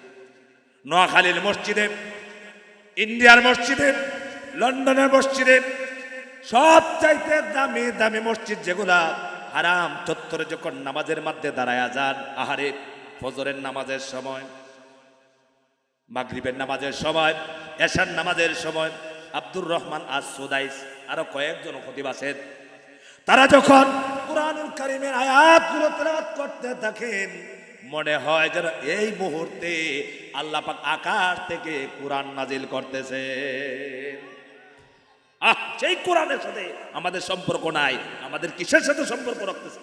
নোয়াখালীর মসজিদে, ইন্ডিয়ার মসজিদে, লন্ডনের মসজিদে, সবচাইতে দামি দামি মসজিদ যেগুলা হারাম চত্বরে যখন নামাজের মধ্যে দাঁড়ায়া যান, আহারে ফজরের নামাজের সময়, মাগরিবের নামাজের সময়, এশার নামাজের সময়, আব্দুর রহমান আস-সুদাইস আরো কয়েকজন খতিব আছেন, তারা যখন কুরআনুল কারীমের আয়াতগুলো তেলাওয়াত করতে থাকেন, মনে হয় যেন এই মুহূর্তে আল্লাহ পাক আকাশ থেকে কুরআন নাজিল করতেছে। সেই কোরআনের সাথে আমাদের সম্পর্ক নাই, আমাদের কিসের সাথে সম্পর্ক রাখতেছে?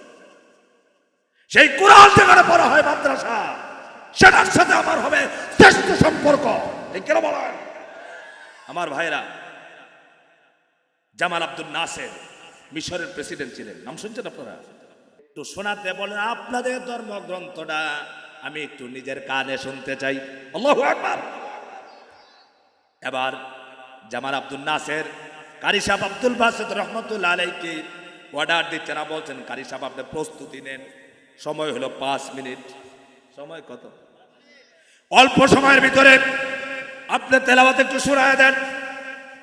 সেই কোরআন যেখানে পড়া হয় মাদ্রাসা, সেটার সাথে আমার হবে শ্রেষ্ঠ সম্পর্ক। কেন বলেন আমার ভাইরা? জামাল আব্দুল নাসের মিশরের প্রেসিডেন্ট ছিলেন, নাম শুনছেন আপনারা? একটু শোনাতে বলেন আপনাদের ধর্মগ্রন্থটা, আমি একটু নিজের কানে শুনতে চাই। আল্লাহু আকবার। এবার জামাল আব্দুল নাসের কারি সাহেব আব্দুল বাসিত রহমতুল্লাহ আলাইকে অর্ডার দিচ্ছেন, বলছেন কারি সাহেব আপনি প্রস্তুতি নেন, সময় হলো 5 মিনিট। সময় কত? অল্প সময়ের ভিতরে আপনি তেলাওয়াত একটু শুনায় দেন।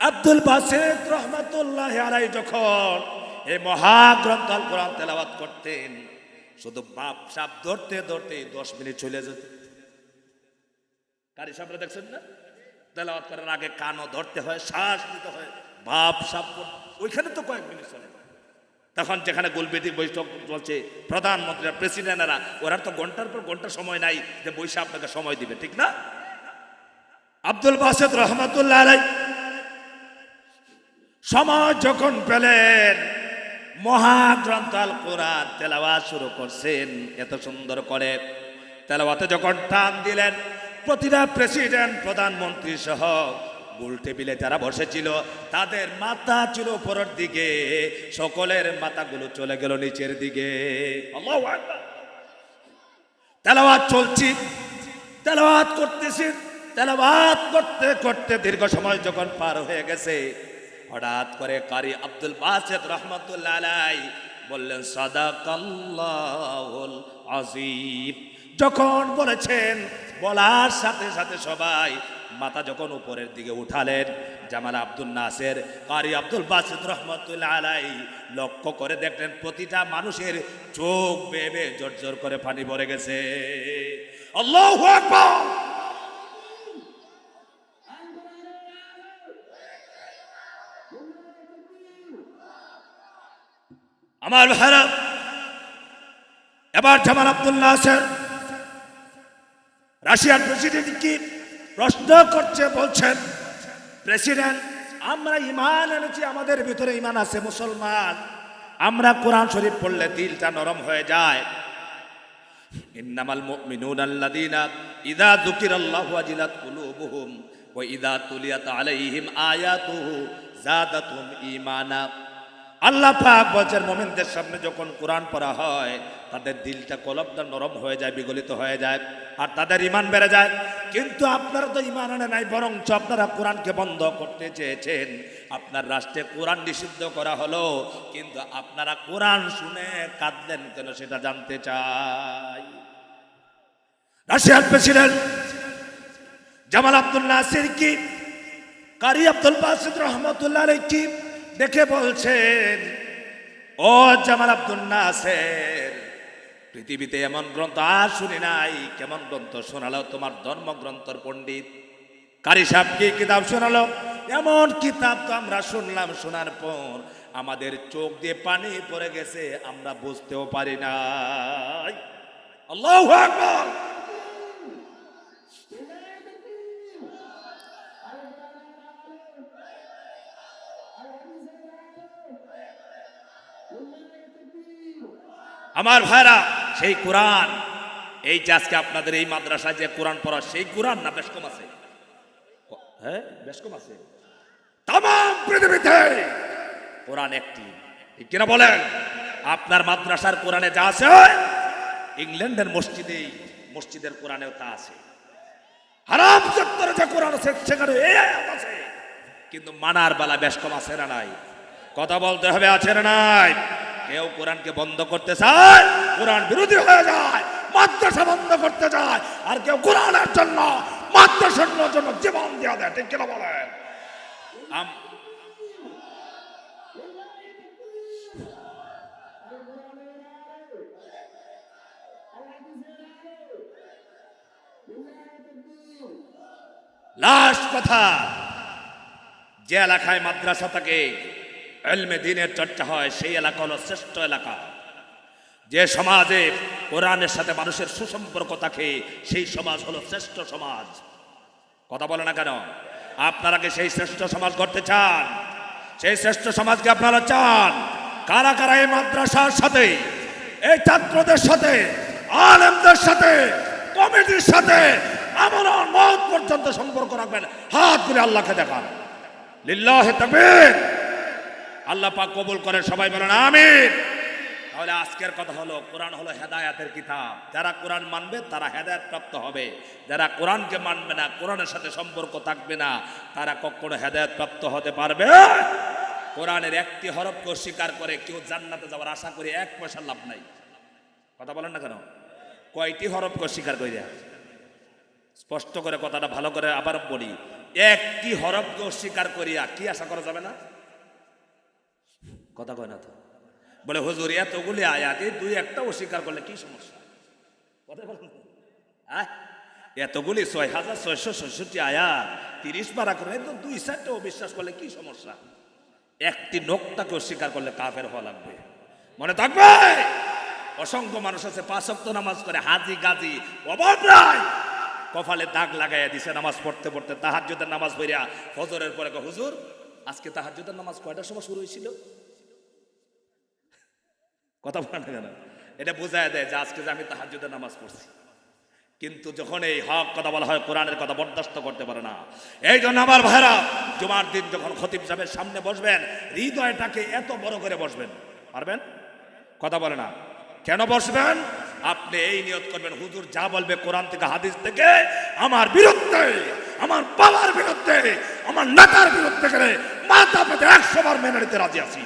আব্দুল বাসিত রহমতুল্লাহ আলাইহি যখন এই মহাগ্রন্থ আল কোরআন তেলাওয়াত করতেন, শুধু বাপ সাপ ধরতে ধরতে 10 মিনিট চলে যেত। কারি সাহেবরা দেখছেন না, তেলাওয়াত করার আগে কানও ধরতে হয়, শ্বাস নিতে হয়, বাপ সাপ ওইখানে তো কয়েক মিনিট চলে। তখন যেখানে গোলবেদিক বৈঠক চলছে, প্রধানমন্ত্রীরা, প্রেসিডেন্টরা, ওরা তো ঘন্টার পর ঘন্টা সময় নাই যে বৈশা আপনাকে সময় দিবে, ঠিক না? আব্দুল বাসিত রহমতুল্লাহ আলাইহি সময় যখন পেলেন, মহাগ্রন্থ আল কোরআন তেলাওয়াত শুরু করছেন, এত সুন্দর করে তেলাওয়াতে যখন টান দিলেন, প্রতিটা প্রেসিডেন্ট, প্রধানমন্ত্রী সহ গোল টেবিলে যারা বসেছিল তাদের মাথা ছিল উপরের দিকে, সকলের মাথাগুলো চলে গেল নিচের দিকে। আল্লাহু আকবার। তেলাওয়াত চলছে, তেলাওয়াত করতেছেন, তেলাওয়াত করতে করতে দীর্ঘ সময় যখন পার হয়ে গেছে, হঠাৎ করে কারি আব্দুল বাসিত রহমতুল্লাহ আলাইহি বললেন সাদাকাল্লাহুল আযীম। যখন বলেছেন, বলার সাথে সাথে সবাই মাথা যখন উপরের দিকে উঠালেন, জামাল আব্দুল নাসের কারি আব্দুল বাসিত রহমতুল্লাহ আলাইহি লক্ষ্য করে দেখলেন প্রতিটা মানুষের চোখ বেয়ে বেয়ে জর্জর করে পানি ভরে গেছে। আল্লাহু আকবার। আমার ভাইরা, এবার জামাল আব্দুল নাসের রাশিয়ার প্রেসিডেন্ট কি প্রশ্ন করছে, বলছেন প্রেসিডেন্ট, আমরা ঈমান এনেছি, আমাদের ভিতরে ঈমান আছে, মুসলমান, আমরা কোরআন শরীফ পড়লে দিলটা নরম হয়ে যায়। ইন্নামাল মুমিনুনা আল্লাযীনা ইযা যুকিরাল্লাহু ওয়াজিলাত কুলুবুহুম ওয়া ইযা তুলিয়াত আলাইহিম আয়াতুহু যাদাতুহুম ঈমানা। আল্লাহ পাক বলেন মুমিনদের সামনে যখন কোরআন পড়া হয়, তাদের দিলটা, কলবটা নরম হয়ে যায়, বিগলিত হয়ে যায়, আর তাদের ঈমান বেড়ে যায়। কিন্তু আপনারা তো ঈমান আনে নাই, বরঞ্চ আপনারা কোরআনকে বন্ধ করতে চেয়েছেন। আপনার রাষ্ট্রে কোরআন নিষিদ্ধ করা হলো, কিন্তু আপনারা কোরআন শুনে কাঁদলেন কেন সেটা জানতে চাই। রাশিয়ার প্রেসিডেন্ট জামাল আব্দুল নাসির কি কারি আব্দুল বাসিত রহমতুল্লাহ আলাইহি কি দেখে বলছেন, ও জামাল আব্দুল নাসের, পৃথিবীতে এমন গ্রন্থ আর শুনি নাই। কেমন গ্রন্থ শোনালো? তোমার ধর্মগ্রন্থর পণ্ডিত কারি সাহেব কি কিতাব শোনালো? এমন কিতাব তো আমরা শুনলাম, শোনার পর আমাদের চোখ দিয়ে পানি পড়ে গেছে, আমরা বুঝতেও পারি নাই। আল্লাহু আকবার। আমার ভাইরা, সেই কোরআন, এই যে আজকে আপনাদের এই মাদ্রাসায় যে কোরআন পড়া, সেই কোরআন না বেশ কম আছে? হ্যাঁ, বেশ কম আছে। তাম পৃথিবীতে কোরআন একটি, ঠিক কিনা বলেন? আপনার মাদ্রাসার কোরআনে যা আছে, ইংল্যান্ডের মসজিদের কোরআনেও তা আছে। হারাম চত্বরে যে কোরআন আছে সেখানে এই আয়াত আছে, কিন্তু মানার বেলা বেশ কম আছে না নাই? কথা বলতে হবে, আছে না নাই? কেউ কোরআনকে বন্ধ করতে চায়, কোরআন বিরোধী হয়ে যায়, মাদ্রাসা বন্ধ করতে যায়, আর কেউ কোরআনের জন্য, মাদ্রাসার জন্য জীবন দেওয়া দেয়, ঠিক কিনা বলেন? লাস্ট কথা, যে এলাকায় মাদ্রাসা থাকে, ইলমে দ্বীনের চর্চা হয়, সেই এলাকা হলো শ্রেষ্ঠ এলাকা। যে সমাজে কোরআনের সাথে মানুষের সুসম্পর্ক থাকে, সেই সমাজ হলো শ্রেষ্ঠ সমাজ। কথা বলে না কেন? আপনারা কি সেই শ্রেষ্ঠ সমাজ গড়তে চান? সেই শ্রেষ্ঠ সমাজকে আপনারা চান? কারা কারা এই মাদ্রাসার সাথে, এই ছাত্রদের সাথে, আলেমদের সাথে, কমিটির সাথে আমার মত পর্যন্ত সম্পর্ক রাখবেন? হাত তুলে আল্লাহকে দেখান। লিল্লাহি তাকবীর। আল্লাহ পাক কবুল করেন, সবাই বলেন আমিন। তাহলে আজকের কথা হলো, কোরআন হলো হেদায়েতের কিতাব। যারা কোরআন মানবে তারা হেদায়েত প্রাপ্ত হবে, যারা কোরআনকে মানবে না, কোরআনের সাথে সম্পর্ক থাকবে না, তারা কখনো হেদায়েত প্রাপ্ত হতে পারবে। কোরআনের একটি হরফকে অস্বীকার করে কেউ জান্নাতে যাওয়ার আশা করে এক পয়সা লাভ নাই। কথা বলেন না কেন? কয়টি হরফকে অস্বীকার করে? স্পষ্ট করে কথাটা ভালো করে আবার বলি, একটি হরফকে অস্বীকার করিয়া কি আশা করা যাবে না? কথা কয় না তো? বলে হুজুর এতগুলি আয়াত, দুই একটা অস্বীকার করলে কি সমস্যা? কথা বলেন, এতগুলি 6666 আয়াত 30 পারা করে তো 2-4টা অবিশ্বাস করলে কি সমস্যা? একটি নোকটাকে অস্বীকার করলে কাফের হওয়া লাগবে। মনে থাকবে, অসংখ্য মানুষ আছে 5 ওয়াক্ত নামাজ করে, হাজি গাজি অভাব নাই, কপালে দাগ লাগাইয়া দিছে নামাজ পড়তে পড়তে। তাহাজ্জুদের নামাজ পড়িয়া ফজরের পরে হুজুর আজকে তাহাজ্জুদের নামাজ কয়টার সময় শুরু হয়েছিল? কথা বলে না কেন? এটা বোঝায় দেয় যে আজকে যে আমি তাহাজ্জুদের নামাজ পড়ছি। কিন্তু যখন এই হক কথা বলা হয়, কোরআনের কথা বরদাস্ত করতে পারে না। এই জন্য আমার ভাইরা, জুমার দিন যখন খতিব সাহেবের সামনে বসবেন, হৃদয়টাকে এত বড় করে বসবেন, পারবেন? কথা বলে না কেন বসবেন? আপনি এই নিয়ত করবেন, হুজুর যা বলবে কোরআন থেকে হাদিস থেকে, আমার বিরুদ্ধে, আমার বাবার বিরুদ্ধে, আমার নেতার বিরুদ্ধে করে মাথা পেতে 100 বার মেনে নিতে রাজি আছি।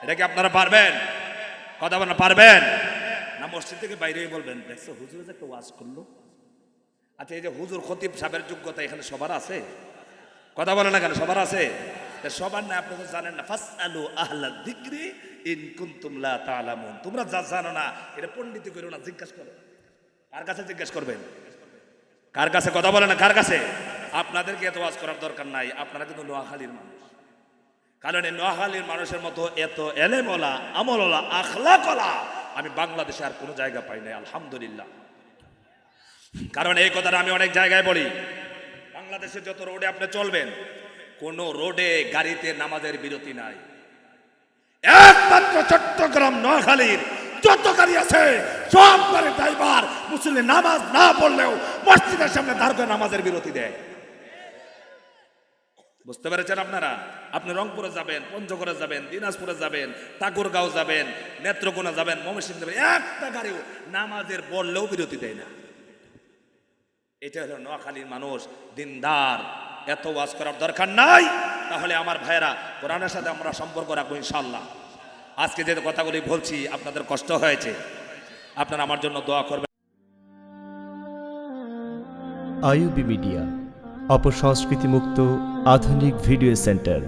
এটা কি আপনারা পারবেন? কথা বলেন, পারবেন না? মসজিদ থেকে বাইরে বলবেন, দেখছো হুজুর যে একটা ওয়াজ করলো। আচ্ছা, এই যে হুজুর খতিব সাহেবের যোগ্যতা এখানে সবার আছে? কথা বলে না কেন? সবার আছে? সবার না, আপনি তো জানেন না। ফাসআলু আহলা যিকরি ইন কুনতুম লা তা'লামুন। তোমরা যা জানো না এটা পণ্ডিতি করো না, জিজ্ঞাসা করো। কার কাছে জিজ্ঞাসা করবেন? কার কাছে? কথা বলে না, কার কাছে? আপনাদেরকে এত ওয়াজ করার দরকার নাই, আপনারা কিন্তু নোয়াখালীর মানুষ। কারণ এই নোয়াখালীর মানুষের মতো এত এলেমওয়ালা, আমলওয়ালা, আখলাকওয়ালা আমি বাংলাদেশে আর কোনো জায়গা পাই নাই, আলহামদুলিল্লাহ। কারণ এই কথাটা আমি অনেক জায়গায় বলি, বাংলাদেশে যত রোডে আপনি চলবেন, কোন রোডে গাড়িতে নামাজের বিরতি নাই। একমাত্র চট্টগ্রাম নোয়াখালীর যত গাড়ি আছে সব গাড়ি ড্রাইভার মুসলিম নামাজ না পড়লেও মসজিদের সামনে দাঁড় করে নামাজের বিরতি দেয়। বুঝতে পেরেছেন আপনারা? আপনি রংপুরে যাবেন, পঞ্চগড়ে যাবেন, দিনাজপুরে যাবেন, ঠাকুরগাঁও যাবেন, নেত্রকোনা যাবেন, ময়মনসিংহ যাবেন, একটা গাড়িও নামাজের পড়লেও বিরতি দেয় না। এটা হলো নোয়াখালীর মানুষ, দিনদার। এত ওয়াজ করার দরকার নাই। তাহলে আমার ভাইয়েরা, কোরআনের সাথে আমরা সম্পর্ক রাখবো ইনশাআল্লাহ। আজকে যে কথাগুলি বলছি আপনাদের কষ্ট হয়েছে, আপনারা আমার জন্য দোয়া করবেন। আইইউবি মিডিয়া, অপসংস্কৃতি মুক্ত আধুনিক ভিডিও সেন্টার।